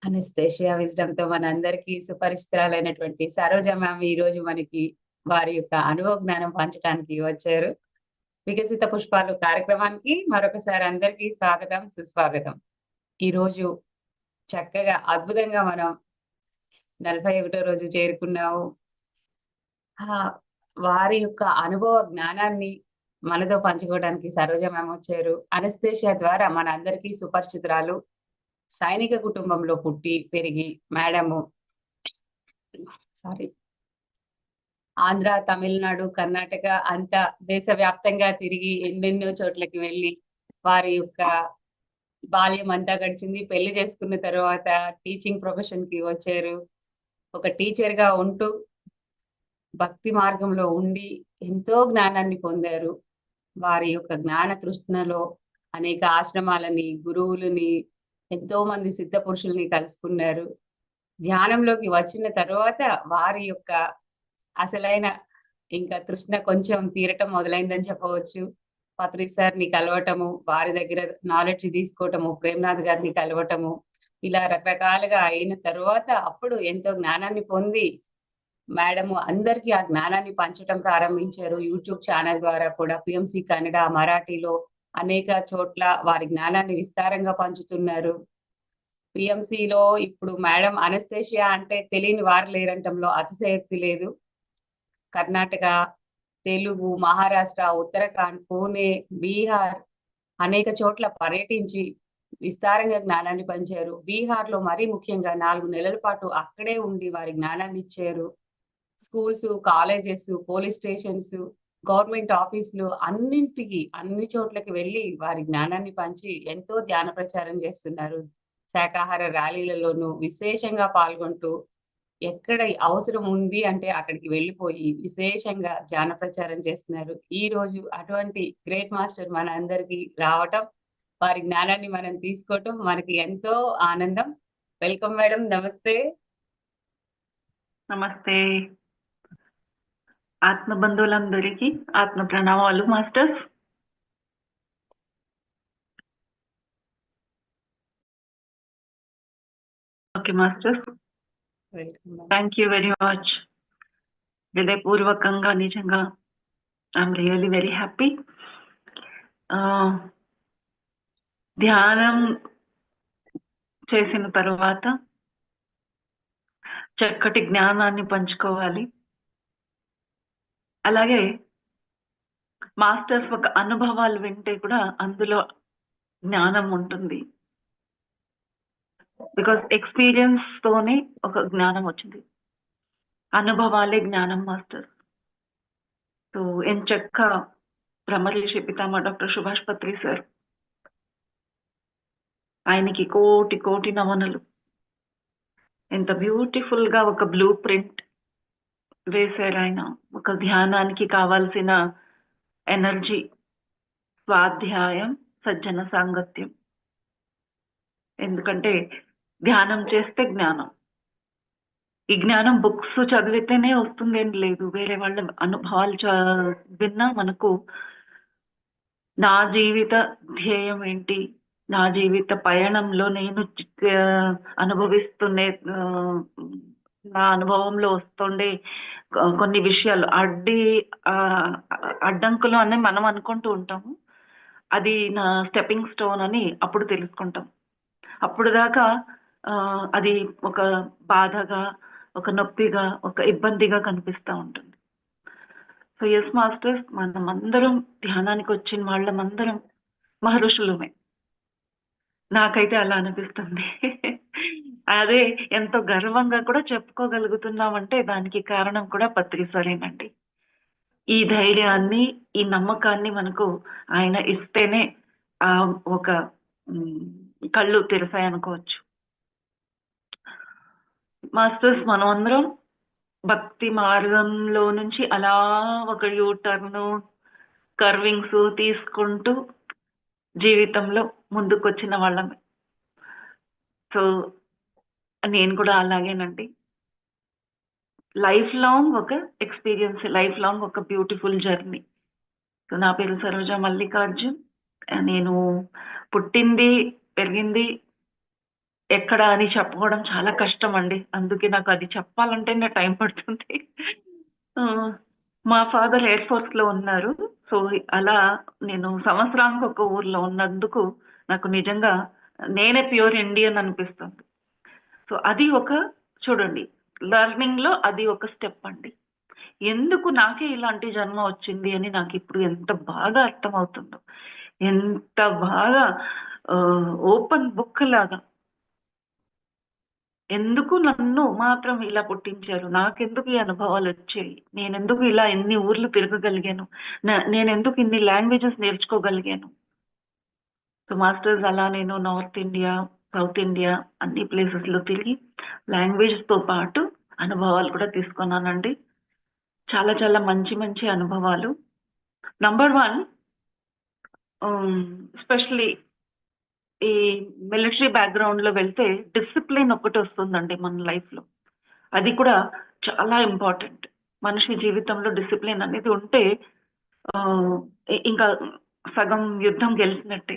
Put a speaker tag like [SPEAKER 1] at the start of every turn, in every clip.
[SPEAKER 1] Anaesthesia విజ్డమ్‌తో మనందరికీ సుపరిచితురాలైనటువంటి Saroja ma'am ఈరోజు మనకి వారి యొక్క అనుభవ జ్ఞానం పంచడానికి వచ్చారు. వికసిత పుష్పాలు కార్యక్రమానికి మరొకసారి అందరికీ స్వాగతం, సుస్వాగతం. ఈరోజు చక్కగా అద్భుతంగా మనం 41 రోజు చేరుకున్నాము. ఆహ్, వారి యొక్క అనుభవ జ్ఞానాన్ని మనతో పంచుకోవడానికి సరోజ మ్యామ్ వచ్చారు. అనస్థేషియా ద్వారా మనందరికీ సుపరిచితురాలు. సైనిక కుటుంబంలో పుట్టి, పెరిగి మేడము సారీ ఆంధ్ర, తమిళనాడు, కర్ణాటక అంతా దేశవ్యాప్తంగా తిరిగి ఎన్నెన్నో చోట్లకి వెళ్ళి వారి యొక్క బాల్యం అంతా గడిచింది. పెళ్లి చేసుకున్న తర్వాత టీచింగ్ ప్రొఫెషన్‌కి వచ్చారు. ఒక టీచర్‌గా ఉంటూ భక్తి మార్గంలో ఉండి ఎంతో జ్ఞానాన్ని పొందారు. వారి యొక్క జ్ఞాన తృష్ణలో అనేక ఆశ్రమాలని, గురువులని, ఎంతోమంది సిద్ధ పురుషుల్ని కలుసుకున్నారు. ధ్యానంలోకి వచ్చిన తరువాత వారి యొక్క అసలైన ఇంకా తృష్ణ కొంచెం తీరటం మొదలైందని చెప్పవచ్చు. పత్రి సార్‌ని కలవటము, వారి దగ్గర నాలెడ్జ్ తీసుకోవటము, ప్రేమ్‌నాథ్ గారిని కలవటము, ఇలా రకరకాలుగా అయిన తరువాత అప్పుడు ఎంతో జ్ఞానాన్ని పొంది మేడము అందరికీ ఆ జ్ఞానాన్ని పంచటం ప్రారంభించారు. యూట్యూబ్ ఛానల్ ద్వారా కూడా పిఎంసి కన్నడ, మరాఠీలో అనేక చోట్ల వారి జ్ఞానాన్ని విస్తారంగా పంచుతున్నారు. పిఎంసిలో ఇప్పుడు మేడం అనస్థేషియా అంటే తెలియని వారు లేరంటంలో అతిశయోక్తి లేదు. కర్ణాటక, తెలుగు, మహారాష్ట్ర, ఉత్తరాఖండ్, పూణే, బీహార్ అనేక చోట్ల పర్యటించి విస్తారంగా జ్ఞానాన్ని పంచారు. బీహార్‌లో మరీ ముఖ్యంగా 4 నెలల పాటు అక్కడే ఉండి వారి జ్ఞానాన్ని ఇచ్చారు. స్కూల్సు, కాలేజెసు, పోలీస్ స్టేషన్సు, గవర్నమెంట్ ఆఫీసులు అన్నింటికి, అన్ని చోట్లకి వెళ్లి వారి జ్ఞానాన్ని పంచి ఎంతో ధ్యాన ప్రచారం చేస్తున్నారు. శాకాహార ర్యాలీలలోనూ విశేషంగా పాల్గొంటూ ఎక్కడ అవసరం ఉంది అంటే అక్కడికి వెళ్ళిపోయి విశేషంగా ధ్యాన ప్రచారం చేస్తున్నారు. ఈరోజు అటువంటి గ్రేట్ మాస్టర్ మనందరికీ రావటం, వారి జ్ఞానాన్ని మనం తీసుకోవటం మనకి ఎంతో ఆనందం. Welcome madam. నమస్తే.
[SPEAKER 2] నమస్తే. ఆత్మ బంధువులందరికీ ఆత్మ ప్రణామాలు masters. Okay masters,
[SPEAKER 1] welcome.
[SPEAKER 2] Thank you very much. హృదయపూర్వకంగా నిజంగా ఐఎమ్ రియల్లీ వెరీ హ్యాపీ. ధ్యానం చేసిన తర్వాత చక్కటి జ్ఞానాన్ని పంచుకోవాలి. అలాగే మాస్టర్స్ ఒక అనుభవాలు వింటే కూడా అందులో జ్ఞానం ఉంటుంది. బికాస్ ఎక్స్పీరియన్స్ తోనే ఒక జ్ఞానం వచ్చింది. అనుభవాలే జ్ఞానం మాస్టర్. సో ఎంచక్క బ్రహ్మర్షి పితామహ డాక్టర్ సుభాష్ పత్రి సార్, ఆయనకి కోటి కోటి నమనలు. ఎంత బ్యూటిఫుల్ గా ఒక బ్లూ ప్రింట్ వేశారు ఆయన. ఒక ధ్యానానికి కావాల్సిన ఎనర్జీ, స్వాధ్యాయం, సజ్జన సాంగత్యం. ఎందుకంటే ధ్యానం చేస్తే జ్ఞానం. ఈ జ్ఞానం బుక్స్ చదివితేనే వస్తుంది ఏం లేదు. వేరే వాళ్ళ అనుభవాలు విన్నా మనకు నా జీవిత ధ్యేయం ఏంటి, నా జీవిత పయనంలో నేను అనుభవిస్తున్నే నా అనుభవంలో వస్తుండే కొన్ని విషయాలు అడ్డంకులు అని మనం అనుకుంటూ ఉంటాము. అది నా స్టెప్పింగ్ స్టోన్ అని అప్పుడు తెలుసుకుంటాం. అప్పుడు దాకా అది ఒక బాధగా, ఒక నొప్పిగా, ఒక ఇబ్బందిగా కనిపిస్తూ ఉంటుంది. సో ఎస్ మాస్టర్స్, మనం అందరం ధ్యానానికి వచ్చిన వాళ్ళమందరం మహర్షులమే. నాకైతే అలా అనిపిస్తుంది. అదే ఎంతో గర్వంగా కూడా చెప్పుకోగలుగుతున్నామంటే దానికి కారణం కూడా పత్రి సరేనండి. ఈ ధైర్యాన్ని, ఈ నమ్మకాన్ని మనకు ఆయన ఇస్తేనే ఒక కళ్ళు తెరిసాయి అనుకోవచ్చు. మాస్టర్స్, మనం అందరం భక్తి మార్గంలో నుంచి అలా ఒక యూటర్న్, కర్వింగ్స్ తీసుకుంటూ జీవితంలో ముందుకొచ్చిన వాళ్ళమే. సో నేను కూడా అలాగేనండి. లైఫ్ లాంగ్ ఒక ఎక్స్పీరియన్స్, లైఫ్ లాంగ్ ఒక బ్యూటిఫుల్ జర్నీ. సో నా పేరు సరోజ మల్లికార్జున్. నేను పుట్టింది, పెరిగింది ఎక్కడ అని చెప్పుకోవడం చాలా కష్టం అండి. అందుకే నాకు అది చెప్పాలంటేనే టైం పడుతుంది. మా ఫాదర్ ఎయిర్ ఫోర్స్‌లో ఉన్నారు. సో, అలా నేను సంవత్సరానికి ఒక ఊర్లో ఉన్నందుకు నాకు నిజంగా నేనే ప్యూర్ ఇండియన్ అనిపిస్తుంది. సో, అది ఒక చూడండి లెర్నింగ్‌లో అది ఒక స్టెప్ అండి. ఎందుకు నాకే ఇలాంటి జన్మ వచ్చింది అని నాకిప్పుడు ఎంత బాగా అర్థమవుతుందో. ఎంత బాగా ఓపెన్ బుక్ లాగా. ఎందుకు నన్ను మాత్రం ఇలా పుట్టించారు? నాకెందుకు ఈ అనుభవాలొచ్చాయి? నేనెందుకు ఇలా ఎన్ని ఊర్లు తిరగగలిగాను? నేనెందుకు ఇన్ని లాంగ్వేజెస్ నేర్చుకోగలిగాను? సో, మాస్టర్స్ అలా నేను నార్త్ ఇండియా, సౌత్ ఇండియా అన్ని ప్లేసెస్‌లో తిరిగి లాంగ్వేజ్‌తో పాటు అనుభవాలు కూడా తీసుకున్నానండి. చాలా చాలా మంచి మంచి అనుభవాలు. నంబర్ 1 ఎస్పెషల్లీ ఈ మిలిటరీ బ్యాక్‌గ్రౌండ్‌లో వెళ్తే డిసిప్లిన్ ఒకటొస్తుందండి మన లైఫ్‌లో. అది కూడా చాలా ఇంపార్టెంట్. మనిషి జీవితంలో డిసిప్లిన్ అనేది ఉంటే ఆహ్, ఇంకా సగం యుద్ధం గెలిచినట్టే.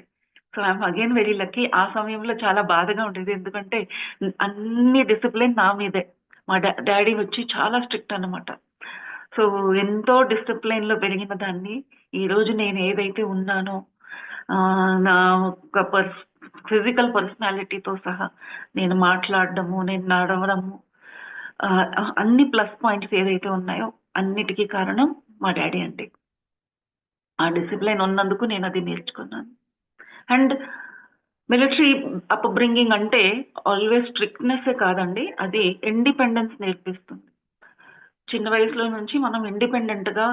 [SPEAKER 2] So, I am again very lucky. ఆ సమయంలో చాలా బాధగా ఉండేది. ఎందుకంటే అన్ని డిసిప్లిన్ నా మీదే. మా డ్యాడీ వచ్చి చాలా స్ట్రిక్ట్ అన్నమాట. సో, ఎంతో డిసిప్లిన్‌లో పెరిగిన దాన్ని ఈరోజు నేను ఏదైతే ఉన్నానో నా ఒక ఫిజికల్ పర్సనాలిటీతో సహా నేను మాట్లాడడము, నేను నడవడము అన్ని ప్లస్ పాయింట్స్ ఏదైతే ఉన్నాయో అన్నిటికి కారణం మా డ్యాడీ అండి. ఆ డిసిప్లిన్ ఉన్నందుకు నేను అది నేర్చుకున్నాను. అండ్ మిలిటరీ అప్‌బ్రింగింగ్ అంటే ఆల్‌వేస్ స్ట్రిక్ట్‌నెస్సే కాదండి. అది ఇండిపెండెన్స్ నేర్పిస్తుంది. చిన్న వయసులో నుంచి మనం ఇండిపెండెంట్‌గా,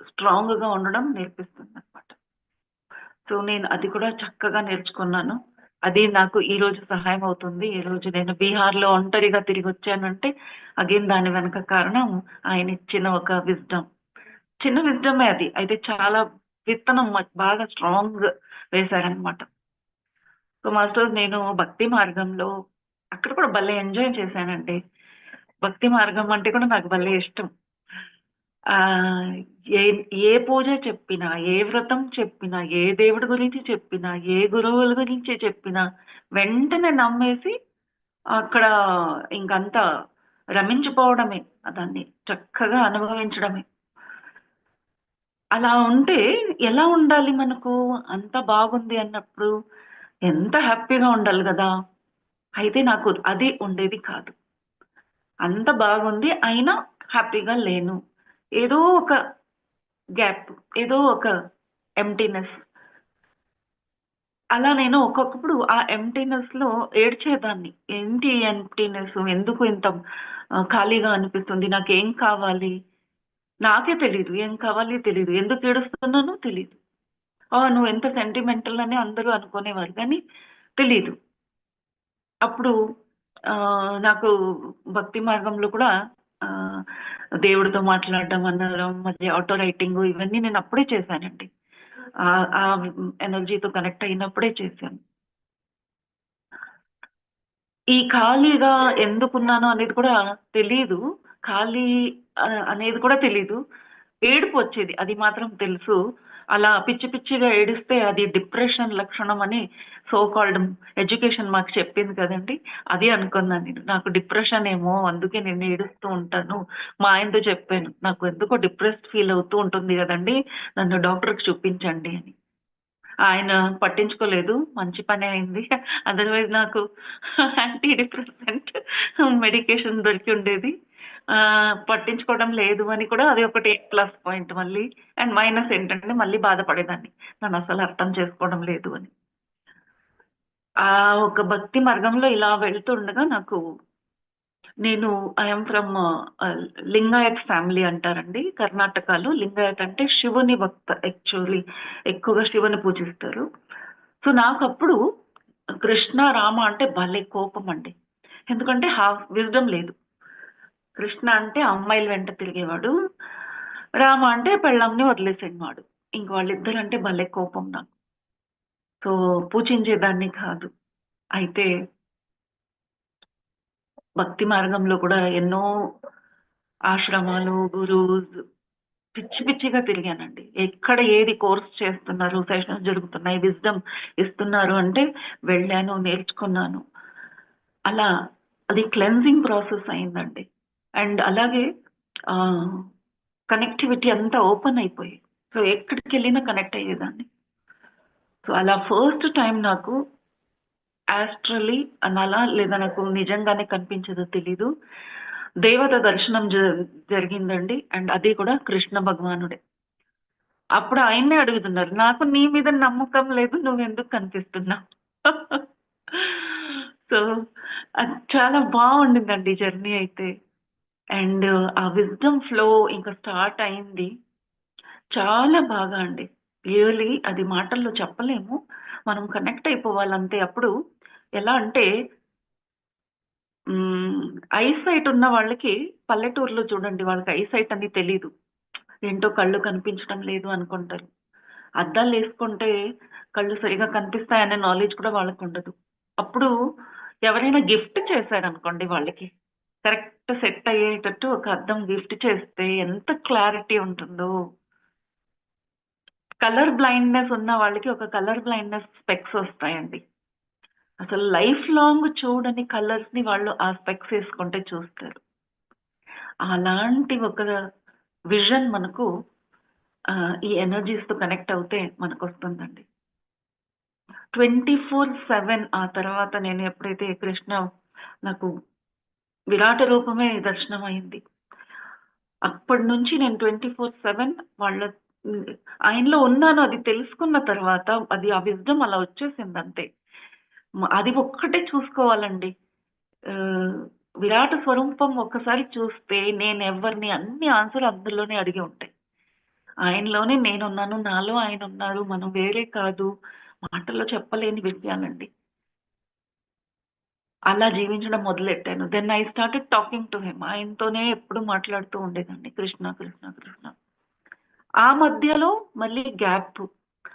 [SPEAKER 2] స్ట్రాంగ్‌గా ఉండడం నేర్పిస్తుందనమాట. సో, నేను అది కూడా చక్కగా నేర్చుకున్నాను. అది నాకు ఈరోజు సహాయం అవుతుంది. ఈరోజు నేను బీహార్‌లో ఒంటరిగా తిరిగొచ్చానంటే అగైన్ దాని వెనక కారణం ఆయనిచ్చిన ఒక విజ్డమ్. చిన్న విజ్డమే అది. అయితే చాలా విత్తనం బాగా స్ట్రాంగ్ వేశారనమాట. సో, మాస్టర్స్ నేను భక్తి మార్గంలో అక్కడ కూడా భలే ఎంజాయ్ చేశానండి. భక్తి మార్గం అంటే కూడా నాకు భలే ఇష్టం. ఆహ్, ఏ ఏ పూజ చెప్పినా, ఏ వ్రతం చెప్పినా, ఏ దేవుడి గురించి చెప్పినా, ఏ గురువుల గురించి చెప్పినా వెంటనే నమ్మేసి అక్కడ ఇంకంతా రమించిపోవడమే. దాన్ని చక్కగా అనుభవించడమే. అలా ఉంటే ఎలా ఉండాలి మనకు? అంత బాగుంది అన్నప్పుడు ఎంత హ్యాపీగా ఉండాలి గదా! అయితే నాకు అది ఉండేది కాదు. అంత బాగుంది అయినా హ్యాపీగా లేను. ఏదో ఒక గ్యాప్, ఏదో ఒక ఎంప్టీనెస్. అలా నేను ఒక్కొక్కప్పుడు ఆ ఎంప్టీనెస్‌లో ఏడ్చేదాన్ని. ఏంటి ఎంప్టీనెస్? ఎందుకు ఇంత ఖాళీగా అనిపిస్తుంది? నాకేం కావాలి? నాకే తెలీదు. ఏం కావాలి తెలీదు. ఎందుకు ఏడుస్తున్నానో తెలీదు. నువ్వెంత సెంటిమెంటల్ అని అందరూ అనుకునేవారు కానీ తెలీదు. అప్పుడు నాకు భక్తి మార్గంలో కూడా ఆహ్, దేవుడితో మాట్లాడడం అనడం, మళ్ళీ ఆటో రైటింగు ఇవన్నీ నేను అప్పుడే చేశానండి. ఆ ఎనర్జీతో కనెక్ట్ అయినప్పుడే చేశాను. ఈ ఖాళీగా ఎందుకున్నానో అనేది కూడా తెలీదు. ఖాళీ అనేది కూడా తెలీదు. ఏడుపొచ్చేది. అది మాత్రం తెలుసు. అలా పిచ్చి పిచ్చిగా ఏడిస్తే అది డిప్రెషన్ లక్షణం అని సో కాల్డ్ ఎడ్యుకేషన్ మాకు చెప్పింది కదండీ! అది అనుకున్నాను నేను. నాకు డిప్రెషన్ ఏమో అందుకే నేను ఏడుస్తూ ఉంటాను. మా ఆయనతో చెప్పాను. నాకు ఎందుకో డిప్రెస్డ్ ఫీల్ అవుతూ ఉంటుంది గదండీ! నన్ను డాక్టర్‌కి చూపించండి అని. ఆయన పట్టించుకోలేదు. మంచి పనే అయింది. అదర్‌వైజ్ నాకు యాంటీ డిప్రెసెంట్ మెడికేషన్ దొరికి ఉండేది. పట్టించుకోవడం లేదు అని కూడా అది ఒకటి ప్లస్ పాయింట్ మళ్ళీ. అండ్ మైనస్ ఏంటంటే మళ్ళీ బాధపడేదాన్ని. నన్నసలు అర్థం చేసుకోవడం లేదు అని. ఒక భక్తి మార్గంలో ఇలా వెళ్తుండగా నాకు నేను I am from Lingayat family అంటారండి. కర్ణాటకలో లింగాయత్ అంటే శివుని భక్త యాక్చువల్లీ ఎక్కువగా శివుని పూజిస్తారు. సో, నాకప్పుడు కృష్ణ, రామ అంటే భలే కోపమండి. ఎందుకంటే హాఫ్ విజ్డమ్ లేదు. కృష్ణ అంటే అమ్మాయిల వెంట తిరిగేవాడు. రామ అంటే పెళ్ళాంని వదిలేసేవాడు. ఇంక వాళ్ళిద్దరంటే భలే కోపం నాకు. సో, పూజించేదాన్ని కాదు. అయితే భక్తి మార్గంలో కూడా ఎన్నో ఆశ్రమాలు, గురూస్ పిచ్చి పిచ్చిగా తిరిగానండి. ఎక్కడ ఏది కోర్స్ చేస్తున్నారు, సెషన్స్ జరుగుతున్నాయి, విజ్డమ్ ఇస్తున్నారు అంటే వెళ్ళాను, నేర్చుకున్నాను. అలా అది క్లెన్జింగ్ ప్రాసెస్ అయిందండి. అండ్ అలాగే కనెక్టివిటీ అంతా ఓపెన్ అయిపోయి సో ఎక్కడికి వెళ్ళినా కనెక్ట్ అయ్యేదాన్ని. సో అలా ఫస్ట్ టైం నాకు ఆస్ట్రలీ అనాలా లేదా నాకు నిజంగానే కనిపించదో తెలీదు, దేవత దర్శనం జరిగిందండి. అండ్ అది కూడా కృష్ణ భగవానుడే. అప్పుడు ఆయన్నే అడుగుతున్నారు, నాకు నీ మీద నమ్మకం లేదు, నువ్వెందుకు కనిపిస్తున్నావు? సో అది చాలా బాగుండిందండి జర్నీ అయితే. అండ్ ఆ విజ్డమ్ ఫ్లో ఇంకా స్టార్ట్ అయింది. చాలా బాగా అండి. రియల్లీ అది మాటల్లో చెప్పలేము. మనం కనెక్ట్ అయిపోవాలంతే. అప్పుడు ఎలా అంటే ఐసైట్ ఉన్న వాళ్ళకి పల్లెటూరులో చూడండి వాళ్ళకి ఐసైట్ అని తెలీదు. ఏంటో కళ్ళు కనిపించడం లేదు అనుకుంటారు. అద్దాలు వేసుకుంటే కళ్ళు సరిగా కనిపిస్తాయనే నాలెడ్జ్ కూడా వాళ్ళకు ఉండదు. అప్పుడు ఎవరైనా గిఫ్ట్ చేశారనుకోండి వాళ్ళకి, కరెక్ట్ సెట్ అయ్యేటట్టు ఒక అద్దం గిఫ్ట్ చేస్తే ఎంత క్లారిటీ ఉంటుందో. కలర్ బ్లైండ్‌నెస్ ఉన్న వాళ్ళకి ఒక కలర్ బ్లైండ్‌నెస్ స్పెక్స్ వస్తాయండి. అసలు లైఫ్ లాంగ్ చూడని కలర్స్‌ని వాళ్ళు ఆ స్పెక్స్ ఏసుకుంటే చూస్తారు. అలాంటి ఒక విజన్ మనకు ఈ ఎనర్జీస్‌తో కనెక్ట్ అవుతే మనకొస్తుందండి. 24/7 ఆ తర్వాత నేను ఎప్పుడైతే కృష్ణ నాకు విరాట రూపమే దర్శనమయింది. అప్పటినుంచి నేను 24/7 వాళ్ళ హ్మ్. ఆయనలో ఉన్నాను అది తెలుసుకున్న తర్వాత అది ఆ విజ్డమ్ అలా వచ్చేసిందంతే. అది ఒక్కటే చూసుకోవాలండి. ఆహ్, విరాట స్వరూపం ఒక్కసారి చూస్తే నేనెవ్వరిని అన్ని ఆన్సర్ అందులోనే అడిగి ఉంటాయి. ఆయనలోనే నేనున్నాను. నాలో ఆయనున్నారు. మనం వేరే కాదు. మాటల్లో చెప్పలేని విషయాలండి. అలా జీవించడం మొదలెట్టాను. Then I started talking to him. ఆయనతోనే ఎప్పుడు మాట్లాడుతూ ఉండేదాన్ని. కృష్ణ, కృష్ణ, కృష్ణ. ఆ మధ్యలో మళ్ళీ గ్యాప్.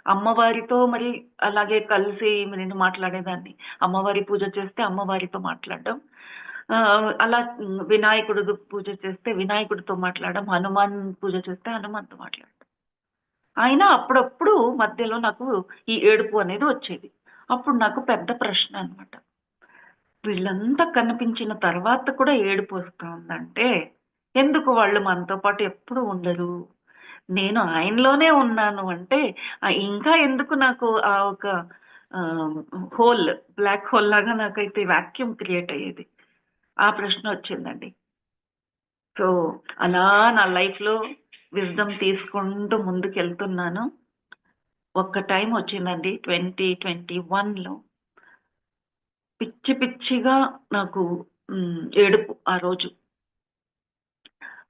[SPEAKER 2] అమ్మవారితో మరి అలాగే కలిసి నేను మాట్లాడేదాన్ని. అమ్మవారి పూజ చేస్తే అమ్మవారితో మాట్లాడడం. అలా వినాయకుడు పూజ చేస్తే వినాయకుడితో మాట్లాడడం. హనుమాన్ పూజ చేస్తే హనుమాన్‌తో మాట్లాడడం. అయినా అప్పుడప్పుడు మధ్యలో నాకు ఈ ఏడుపు అనేది వచ్చేది. అప్పుడు నాకు పెద్ద ప్రశ్న అన్నమాట. వీళ్ళంతా కనిపించిన తర్వాత కూడా ఏడుపొస్తా ఉందంటే, ఎందుకు వాళ్ళు మనతో పాటు ఎప్పుడు ఉండరు? నేను ఆయనలోనే ఉన్నాను అంటే, ఇంకా ఎందుకు నాకు ఆ ఒక ఆహ్, హోల్, బ్లాక్ హోల్ లాగా నాకైతే వాక్యూమ్ క్రియేట్ అయ్యేది. ఆ ప్రశ్న వచ్చిందండి. సో, అలా నా లైఫ్‌లో విజ్డమ్ తీసుకుంటూ ముందుకెళ్తున్నాను. ఒక్క టైమ్ వచ్చిందండి 2021లో పిచ్చి పిచ్చిగా నాకు ఏడుపు ఆ రోజు.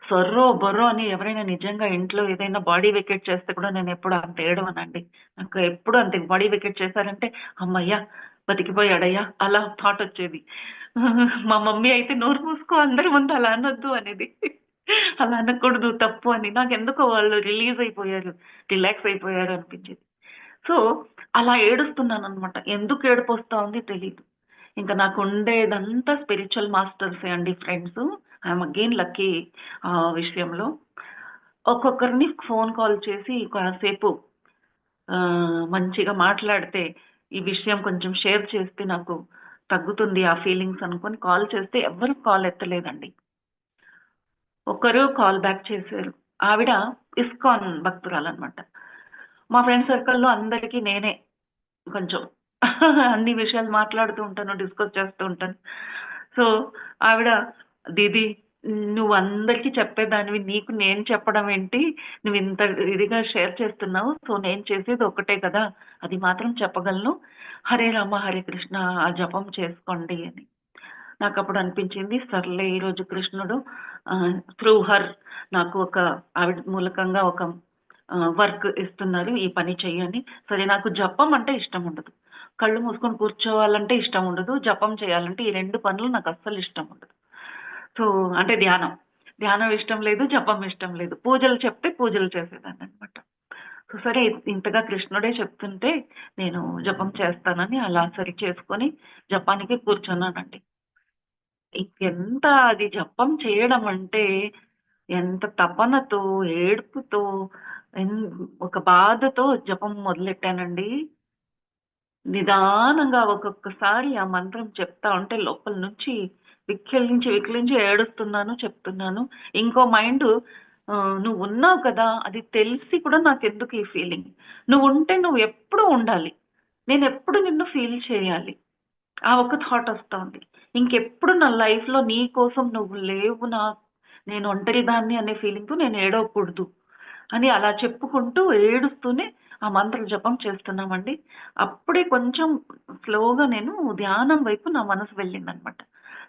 [SPEAKER 2] సొర్రో, బొర్రో అని ఎవరైనా నిజంగా ఇంట్లో ఏదైనా బాడీ వెకేట్ చేస్తే కూడా నేనెప్పుడు అంత ఏడవనండి. నాకు ఎప్పుడు అంతే బాడీ వెకేట్ చేశారంటే, హమ్మయ్య! బతికిపోయాడయ్యా! అలా థాటొచ్చేది. మా మమ్మీ అయితే నోరు మూసుకో అందరి ముందు అలా అనొద్దు అనేది. అలా అనకూడదు తప్పు అని. నాకెందుకో వాళ్ళు రిలీజ్ అయిపోయారు, రిలాక్స్ అయిపోయారు అనిపించేది. సో, అలా ఏడుస్తున్నాననమాట. ఎందుకు ఏడుపొస్తా ఉంది తెలీదు. ఇంక నాకుండేదంతా స్పిరిచువల్ మాస్టర్సే అండి ఫ్రెండ్సు. ఐయామ్ అగైన్ లక్కీ ఆ విషయంలో. ఒక్కొక్కరిని ఫోన్ కాల్ చేసి కాసేపు మంచిగా మాట్లాడితే, ఈ విషయం కొంచెం షేర్ చేస్తే నాకు తగ్గుతుంది ఆ ఫీలింగ్స్ అనుకోని కాల్ చేస్తే ఎవ్వరు కాల్ ఎత్తలేదండి. ఒకరు కాల్ బ్యాక్ చేశారు. ఆవిడ ఇస్కాన్ భక్తురాలనమాట. మా ఫ్రెండ్ సర్కిల్‌లో అందరికి నేనే కొంచెం అన్ని విషయాలు మాట్లాడుతూ ఉంటాను. డిస్కస్ చేస్తూ ఉంటాను. సో, ఆవిడ "దీదీ నువ్వందరికీ చెప్పేదానివి. నీకు నేను చెప్పడం ఏంటి? నువ్వింత ఇదిగా షేర్ చేస్తున్నావు. సో, నేను చేసేది ఒక్కటే కదా! అది మాత్రం చెప్పగలను. హరే రామ, హరే కృష్ణ ఆ జపం చేసుకోండి" అని. నాకప్పుడు అనిపించింది సర్లే ఈరోజు కృష్ణుడు త్రూ హర్ నాకు ఒక ఆవిడ మూలకంగా ఒక వర్క్ ఇస్తున్నారు. ఈ పని చెయ్యని. సరే నాకు జపం అంటే ఇష్టం ఉండదు. కళ్ళు మూసుకొని కూర్చోవాలంటే ఇష్టం ఉండదు. జపం చేయాలంటే ఈ 2 పనులు నాకు అస్సలు ఇష్టం ఉండదు. సో, అంటే ధ్యానం. ధ్యానం ఇష్టం లేదు. జపం ఇష్టం లేదు. పూజలు చెప్తే పూజలు చేసేదాన్ననమాట. సో, సరే ఇంతగా కృష్ణుడే చెప్తుంటే నేను జపం చేస్తానని అలా సరి చేసుకొని జపానికి కూర్చున్నానండి. ఇంకెంత అది జపం చేయడం అంటే, ఎంత తపనతో, ఏడుపుతో, ఎన్ ఒక బాధతో జపం మొదలెట్టానండి. నిదానంగా ఒక్కొక్కసారి ఆ మంత్రం చెప్తా ఉంటే లోపల నుంచి విక్కిలించి విక్కిలించి ఏడుస్తున్నాను, చెప్తున్నాను. ఇంకో మైండు నువ్వున్నావు కదా! అది తెలిసి కూడా నాకెందుకు ఈ ఫీలింగ్? నువ్వుంటే నువ్వెప్పుడూ ఉండాలి. నేనెప్పుడు నిన్ను ఫీల్ చేయాలి. ఆ ఒక్క థాట్ ఒస్తోంది. ఇంకెప్పుడు నా లైఫ్‌లో నీ కోసం నువ్వు లేవు నేను ఒంటరిదాన్ని అనే ఫీలింగ్‌తో నేను ఏడవకూడదు అని అలా చెప్పుకుంటూ ఏడుస్తూనే ఆ మంత్ర జపం చేస్తున్నామండి. అప్పుడే కొంచెం స్లోగా నేను ధ్యానం వైపు నా మనసు వెళ్ళిందనమాట.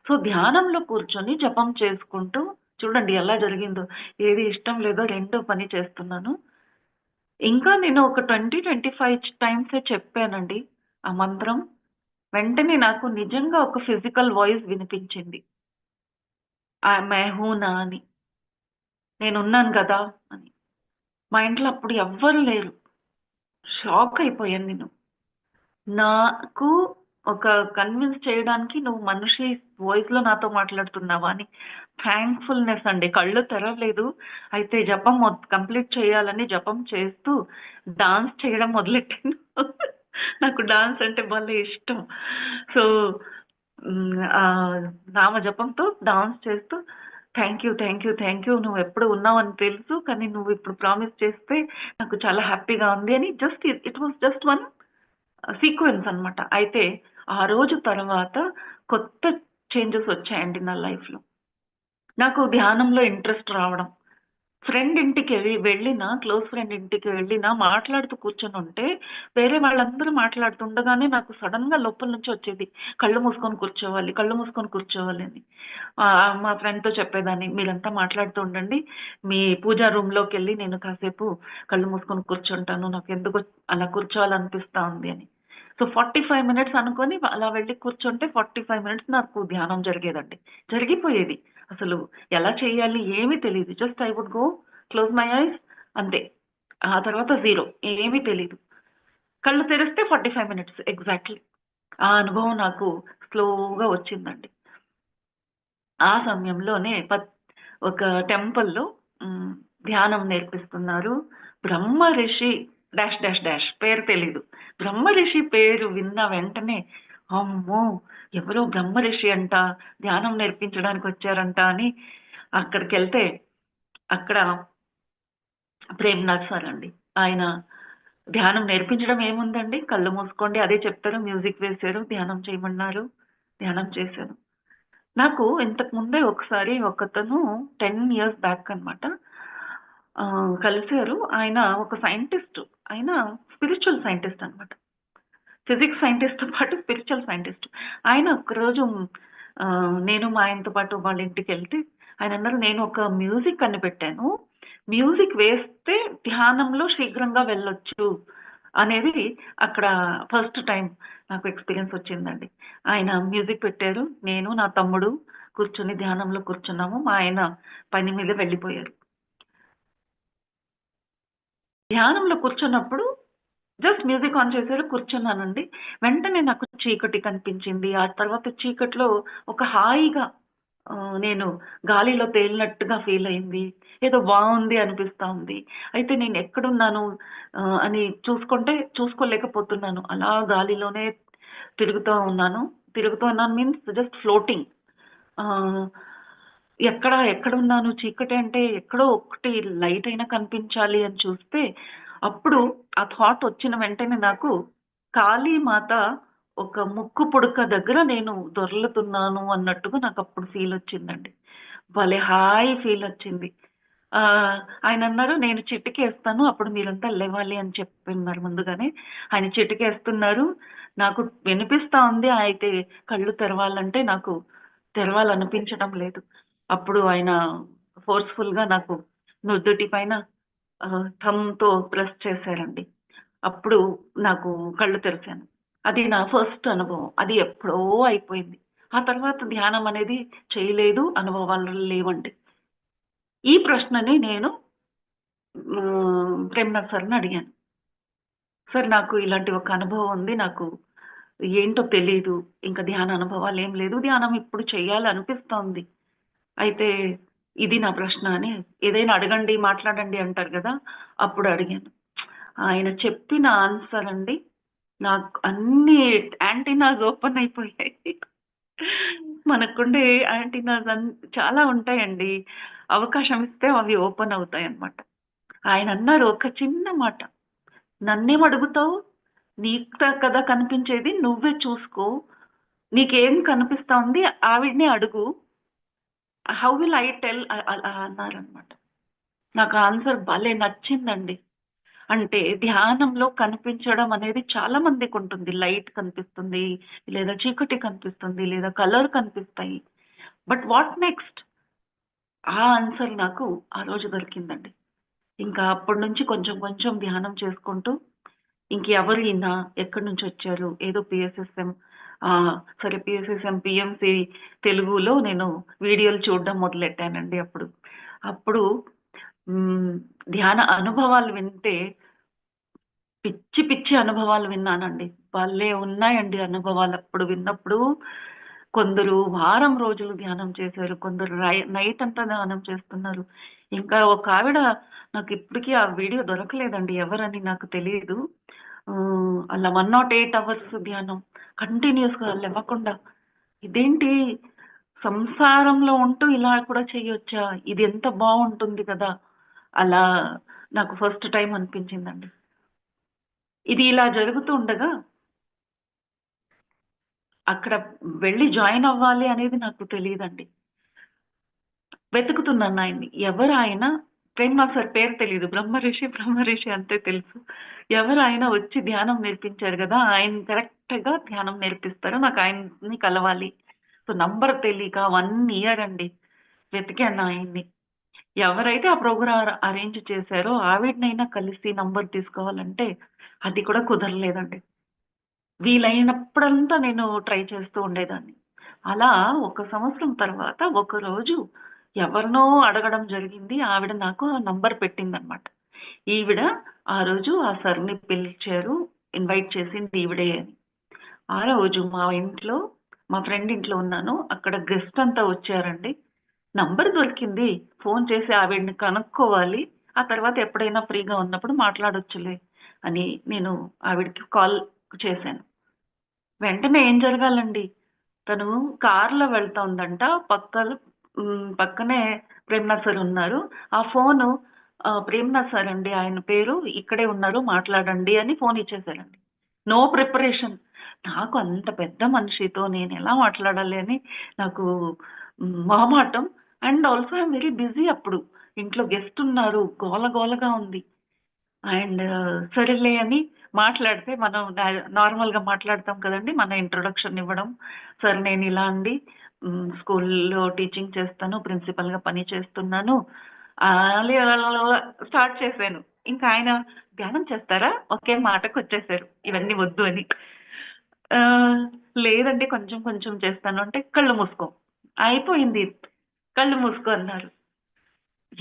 [SPEAKER 2] సో, ధ్యానంలో కూర్చొని జపం చేసుకుంటూ చూడండి ఎలా జరిగిందో. ఏది ఇష్టం లేదో రెండో పని చేస్తున్నాను. ఇంకా నేను ఒక 20, 25 టైమ్సే చెప్పానండి ఆ మంత్రం. వెంటనే నాకు నిజంగా ఒక ఫిజికల్ వాయిస్ వినిపించింది. మై హూ నా అని. నేనున్నాను గదా! అని. మా ఇంట్లో అప్పుడు ఎవ్వరు లేరు. షాక్ అయిపోయాను నేను. నాకు ఒక కన్విన్స్ చేయడానికి నువ్వు మనిషి వాయిస్‌లో నాతో మాట్లాడుతున్నావా అని థాంక్‌ఫుల్‌నెస్ అండి. కళ్ళు తెరవలేదు. అయితే జపం కంప్లీట్ చేయాలని జపం చేస్తూ డాన్స్ చేయడం మొదలెట్టాను. నాకు డాన్స్ అంటే భలే ఇష్టం. సో, నామ జపంతో డాన్స్ చేస్తూ thank you, thank you, thank you. నువ్వెప్పుడు ఉన్నావని తెలుసు. కానీ నువ్విప్పుడు ప్రామిస్ చేస్తే నాకు చాలా హ్యాపీగా ఉంది అని it was just one sequence అన్నమాట. అయితే ఆ రోజు తర్వాత కొత్త చేంజెస్ వచ్చాయండి నా లైఫ్‌లో. నాకు ధ్యానంలో ఇంట్రెస్ట్ రావడం. ఫ్రెండ్ వెళ్ళినా, క్లోజ్ ఫ్రెండ్ ఇంటికి వెళ్ళినా మాట్లాడుతూ కూర్చొనుంటే, వేరే వాళ్ళందరూ మాట్లాడుతుండగానే నాకు సడెన్‌గా లోపల నుంచి వచ్చేది. కళ్ళు మూసుకొని కూర్చోవాలి, కళ్ళు మూసుకొని కూర్చోవాలి అని. మా ఫ్రెండ్‌తో చెప్పేదాన్ని, "మీరంతా మాట్లాడుతూ ఉండండి. మీ పూజా రూమ్‌లోకెళ్ళి నేను కాసేపు కళ్ళు మూసుకొని కూర్చుంటాను. నాకెందుకో అలా కూర్చోవాలనిపిస్తా ఉంది" అని. సో, 45 మినిట్స్ అనుకోని అలా వెళ్లి కూర్చుంటే 45 మినిట్స్ నాకు ధ్యానం జరిగేదండి. జరిగిపోయేది. అసలు ఎలా చేయాలి ఏమీ తెలీదు. Just I would go, close my eyes అంతే. ఆ తర్వాత జీరో ఏమీ తెలీదు. కళ్ళు తెరిస్తే 45 మినిట్స్ ఎగ్జాక్ట్‌లీ. ఆ అనుభవం నాకు స్లోగా వచ్చిందండి. ఆ సమయంలోనే ఒక టెంపుల్‌లో హ్మ్, ధ్యానం నేర్పిస్తున్నారు. బ్రహ్మ రిషి డాష్ డాష్ డాష్ పేరు తెలీదు. బ్రహ్మ రిషి పేరు విన్న వెంటనే అమ్మో! ఎవరో బ్రహ్మ రిషి అంట, ధ్యానం నేర్పించడానికొచ్చారంట అని అక్కడికెళ్తే అక్కడ ప్రేమ్‌నాథ్ సార్ అండి. ఆయన ధ్యానం నేర్పించడం ఏముందండి, కళ్ళు మూసుకోండి అదే చెప్తారు. మ్యూజిక్ వేశారు, ధ్యానం చేయమన్నారు. ధ్యానం చేశాను. నాకు ఇంతకు ముందే ఒకసారి ఒకతను 10 ఇయర్స్ బ్యాక్ అన్నమాట. కలిసారు. ఆయన ఒక సైంటిస్ట్. ఆయన స్పిరిచ్యువల్ సైంటిస్ట్ అన్నమాట. ఫిజిక్స్ సైంటిస్ట్‌తో పాటు స్పిరిచ్యువల్ సైంటిస్ట్. ఆయన ఒకరోజు నేను మా ఆయనతో పాటు వాళ్ళ ఇంటికెళ్తే ఆయనన్నారు, "నేను ఒక మ్యూజిక్ కనిపెట్టాను. మ్యూజిక్ వేస్తే ధ్యానంలో శీఘ్రంగా వెళ్ళొచ్చు" అనేది అక్కడ ఫస్ట్ టైమ్ నాకు ఎక్స్‌పీరియన్స్ వచ్చిందండి. ఆయన మ్యూజిక్ పెట్టారు. నేను, నా తమ్ముడు కూర్చొని ధ్యానంలో కూర్చున్నాము. మా ఆయన పని మీద వెళ్ళిపోయారు. ధ్యానంలో కూర్చున్నప్పుడు జస్ట్ మ్యూజిక్ ఆన్ చేశారు. కూర్చున్నానండి. వెంటనే నాకు చీకటి కనిపించింది. ఆ తర్వాత చీకట్లో ఒక హాయిగా నేను గాలిలో తేలినట్టుగా ఫీల్ అయింది. ఏదో బావుంది అనిపిస్తా ఉంది. అయితే నేను ఎక్కడున్నాను అని చూసుకోలేకపోతున్నాను. అలా గాలిలోనే తిరుగుతూ ఉన్నాను. తిరుగుతూ ఉన్నాను మీన్స్ జస్ట్ ఫ్లోటింగ్. ఆహ్, ఎక్కడున్నాను? చీకటి అంటే ఎక్కడో ఒకటి లైట్ అయినా కనిపించాలి అని చూస్తే, అప్పుడు ఆ థాట్ వచ్చిన వెంటనే నాకు కాళీమాత ఒక ముక్కు పుడక దగ్గర నేను దొర్లుతున్నాను అన్నట్టుగా నాకప్పుడు ఫీలొచ్చిందండి. భలే హాయి ఫీలొచ్చింది. ఆహ్, ఆయనన్నారు, "నేను చిటికేస్తాను. అప్పుడు మీరంతా లెవ్వాలి" అని చెప్పన్నారు ముందుగానే. ఆయన చిటికేస్తున్నారు. నాకు వినిపిస్తా ఉంది. అయితే కళ్ళు తెరవాలంటే నాకు తెరవాలనిపించడం లేదు. అప్పుడు ఆయన ఫోర్స్‌ఫుల్‌గా నాకు నుదుటి పైన థంబ్‌తో ప్రెస్ చేశారండి. అప్పుడు నాకు కళ్ళు తెరిసాను. అది నా ఫస్ట్ అనుభవం. అది ఎప్పుడో అయిపోయింది. ఆ తర్వాత ధ్యానం అనేది చేయలేదు. అనుభవాలు లేవండి. ఈ ప్రశ్నని నేను ప్రేమ్‌నాథ్ సార్‌ని అడిగాను. సార్ నాకు ఇలాంటి ఒక అనుభవం ఉంది. నాకు ఏంటో తెలీదు. ఇంకా ధ్యాన అనుభవాలేం లేదు. ధ్యానం ఇప్పుడు చేయాలనిపిస్తోంది. అయితే ఇది నా ప్రశ్న అని ఏదైనా అడగండి, మాట్లాడండి అంటారు గదా! అప్పుడు అడిగాను. ఆయన చెప్పిన ఆన్సర్ అండి నాకు అన్ని యాంటీనాస్ ఓపెన్ అయిపోయాయి. మనకుండే యాంటీనాస్ చాలా ఉంటాయండి. అవకాశం ఇస్తే అవి ఓపెన్ అవుతాయన్నమాట. ఆయన అన్నారు ఒక చిన్న మాట, "నన్నేం అడుగుతావు? నీకు కదా కనిపించేది, నువ్వే చూసుకో. నీకేం కనిపిస్తా ఉంది ఆవిడనే అడుగు. హౌ విల్ ఐ టెల్" అలా అన్నారనమాట. నాకు ఆన్సర్ భలే నచ్చిందండి. అంటే ధ్యానంలో కనిపించడం అనేది చాలా మందికి ఉంటుంది. లైట్ కనిపిస్తుంది, లేదా చీకటి కనిపిస్తుంది, లేదా కలర్ కనిపిస్తాయి. But what next? ఆ ఆన్సర్ నాకు ఆ రోజు దొరికిందండి. ఇంకా అప్పటి నుంచి కొంచెం కొంచెం ధ్యానం చేసుకుంటూ, ఇంకెవరు ఈయన? ఎక్కడి నుంచి వచ్చారు? ఏదో పిఎస్ఎస్ఎం సరే పిఎస్ఎస్ఎం, పిఎంసి తెలుగులో నేను వీడియోలు చూడడం మొదలెట్టానండి అప్పుడు. అప్పుడు హ్మ్. ధ్యాన అనుభవాలు వింటే పిచ్చి పిచ్చి అనుభవాలు విన్నానండి. భలే ఉన్నాయండి అనుభవాలు అప్పుడు విన్నప్పుడు. కొందరు వారం రోజులు ధ్యానం చేశారు. కొందరు నైట్ అంతా ధ్యానం చేస్తున్నారు. ఇంకా ఒక ఆవిడ నాకు ఇప్పటికీ ఆ వీడియో దొరకలేదండి. ఎవరని నాకు తెలీదు. అలా 108 అవర్స్ ధ్యానం కంటిన్యూయస్‌గా లెవ్వకుండా. ఇదేంటి సంసారంలో ఉంటూ ఇలా కూడా చేయొచ్చా? ఇది ఎంత బావుంటుంది కదా! అలా నాకు ఫస్ట్ టైమ్ అనిపించిందండి. ఇది ఇలా జరుగుతూ ఉండగా, అక్కడ వెళ్లి జాయిన్ అవ్వాలి అనేది నాకు తెలీదండి. వెతుకుతున్నాను ఆయన్ని. ఎవరాయన? ప్రేమ్‌నాథ్ సార్ పేరు తెలీదు. బ్రహ్మరిషి అంతే తెలుసు. ఎవరాయన వచ్చి ధ్యానం నేర్పించారు గదా! ఆయన కరెక్ట్‌గా ధ్యానం నేర్పిస్తారు. నాకు ఆయన్ని కలవాలి. సో, నంబర్ తెలీక 1 ఇయర్ అండి వెతికాను ఆయన్ని. ఎవరైతే ఆ ప్రోగ్రామ్ అరేంజ్ చేశారో ఆవిడనైనా కలిసి నంబర్ తీసుకోవాలంటే, అది కూడా కుదరలేదండి. వీలైనప్పుడంతా నేను ట్రై చేస్తూ ఉండేదాన్ని. అలా ఒక సంవత్సరం తర్వాత ఒకరోజు ఎవరినో అడగడం జరిగింది. ఆవిడ నాకు ఆ నంబర్ పెట్టిందనమాట. ఈవిడ ఆ రోజు ఆ సార్‌ని పిలిచారు. ఇన్వైట్ చేసింది ఈవిడే అని. ఆ రోజు మా ఫ్రెండ్ ఇంట్లో ఉన్నాను. అక్కడ గెస్ట్ అంతా వచ్చారండి. నంబర్ దొరికింది. ఫోను చేసి ఆవిడని కనుక్కోవాలి. ఆ తర్వాత ఎప్పుడైనా ఫ్రీగా ఉన్నప్పుడు మాట్లాడొచ్చులే అని నేను ఆవిడకి కాల్ చేశాను. వెంటనే ఏం జరగాలండి, తను కార్‌లో వెళ్తోందంట. పక్కనే ప్రేమ్‌నాథ్ సార్ ఉన్నారు. ఆ ఫోను ప్రేమ్‌నాథ్ సార్ అండి ఆయన పేరు. ఇక్కడే ఉన్నారు మాట్లాడండి అని ఫోన్ ఇచ్చేసారండి. No preparation. నాకు అంత పెద్ద మనిషితో నేనెలా మాట్లాడాలి అని నాకు మొహమాటం. And also I'm very busy అప్పుడు. ఇంట్లో గెస్ట్ ఉన్నారు. గోల గోలగా ఉంది. అండ్ సరేలే అని మాట్లాడితే మనం నార్మల్‌గా మాట్లాడతాం కదండీ! మన ఇంట్రొడక్షన్ ఇవ్వడం. సార్ నేనిలా అండి స్కూల్‌లో టీచింగ్ చేస్తాను. ప్రిన్సిపల్‌గా పని చేస్తున్నాను. అలా స్టార్ట్ చేశాను. ఇంకా ఆయన ధ్యానం చేస్తారా? ఒకే మాటకొచ్చేసారు. ఇవన్నీ వద్దు అని. ఆహ్, లేదండి కొంచెం కొంచెం చేస్తాను అంటే, కళ్ళు మూసుకో. అయిపోయింది. కళ్ళు మూసుకో అన్నారు.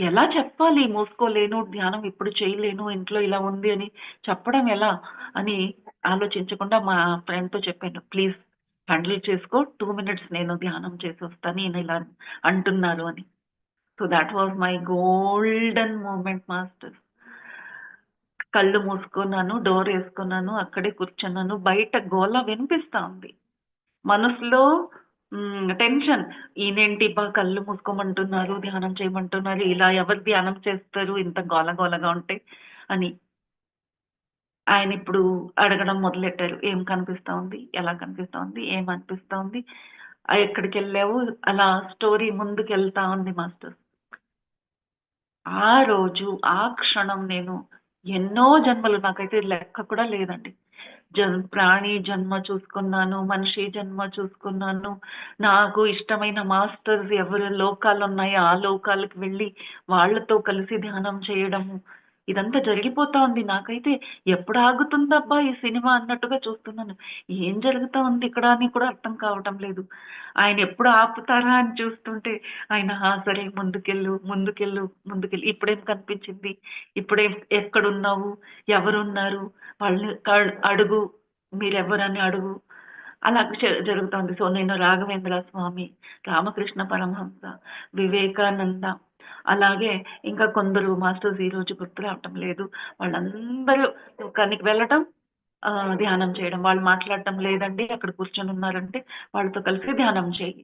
[SPEAKER 2] ఎలా చెప్పాలి మూసుకోలేను, ధ్యానం ఇప్పుడు చేయలేను, ఇంట్లో ఇలా ఉంది అని చెప్పడం ఎలా? అని ఆలోచించకుండా మా ఫ్రెండ్‌తో చెప్పాను. ప్లీజ్ హ్యాండిల్ చేసుకో. 2 మినిట్స్ నేను ధ్యానం చేసొస్తాను. ఈయన ఇలా అంటున్నారు అని. So, that was my golden moment master. కళ్ళు మూసుకున్నాను. డోరేసుకున్నాను. అక్కడే కూర్చున్నాను. బయట గోల వినిపిస్తా ఉంది. మనసులో టెన్షన్. ఈయనేంటి కళ్ళు మూసుకోమంటున్నారు, ధ్యానం చేయమంటున్నారు. ఇలా ఎవరు ధ్యానం చేస్తారు ఇంత గోల గోలగా ఉంటే అని. ఆయనిప్పుడు అడగడం మొదలెట్టారు. ఏం కనిపిస్తా ఉంది? ఎలా కనిపిస్తా ఉంది? ఏమనిపిస్తా ఉంది? ఎక్కడికెళ్ళావు? అలా స్టోరీ ముందుకెళ్తా ఉంది మాస్టర్. ఆ రోజు, ఆ క్షణం నేను ఎన్నో జన్మలు నాకైతే లెక్క కూడా లేదండి. ప్రాణి జన్మ చూసుకున్నాను, మనిషి జన్మ చూసుకున్నాను. నాకు ఇష్టమైన మాస్టర్స్ ఎవరు లోకాలున్నాయో ఆ లోకాలకు వెళ్ళి వాళ్ళతో కలిసి ధ్యానం చేయడము. ఇదంతా జరిగిపోతా ఉంది. నాకైతే ఎప్పుడు ఆగుతుందబ్బా ఈ సినిమా అన్నట్టుగా చూస్తున్నాను. ఏం జరుగుతా ఉంది ఇక్కడ అని కూడా అర్థం కావటం లేదు. ఆయన ఎప్పుడు ఆపుతారా అని చూస్తుంటే ఆయన సరే ముందుకెళ్ళు, ముందుకెళ్ళు, ముందుకెళ్ళు. ఇప్పుడేం కనిపించింది? ఇప్పుడేం ఎక్కడున్నావు? ఎవరున్నారు? వాళ్ళని అడుగు. మీరెవ్వరని అడుగు. అలా జరుగుతోంది. సో, నేను రాఘవేంద్ర స్వామి, రామకృష్ణ పరమహంస, వివేకానంద, అలాగే ఇంకా కొందరు మాస్టర్స్ ఈరోజు గుర్తు రావటం లేదు. వాళ్ళందరూ లోకానికి వెళ్ళటం, ధ్యానం చేయడం. వాళ్ళు మాట్లాడటం లేదండి, అక్కడ కూర్చొని ఉన్నారంటే వాళ్ళతో కలిసి ధ్యానం చేయి.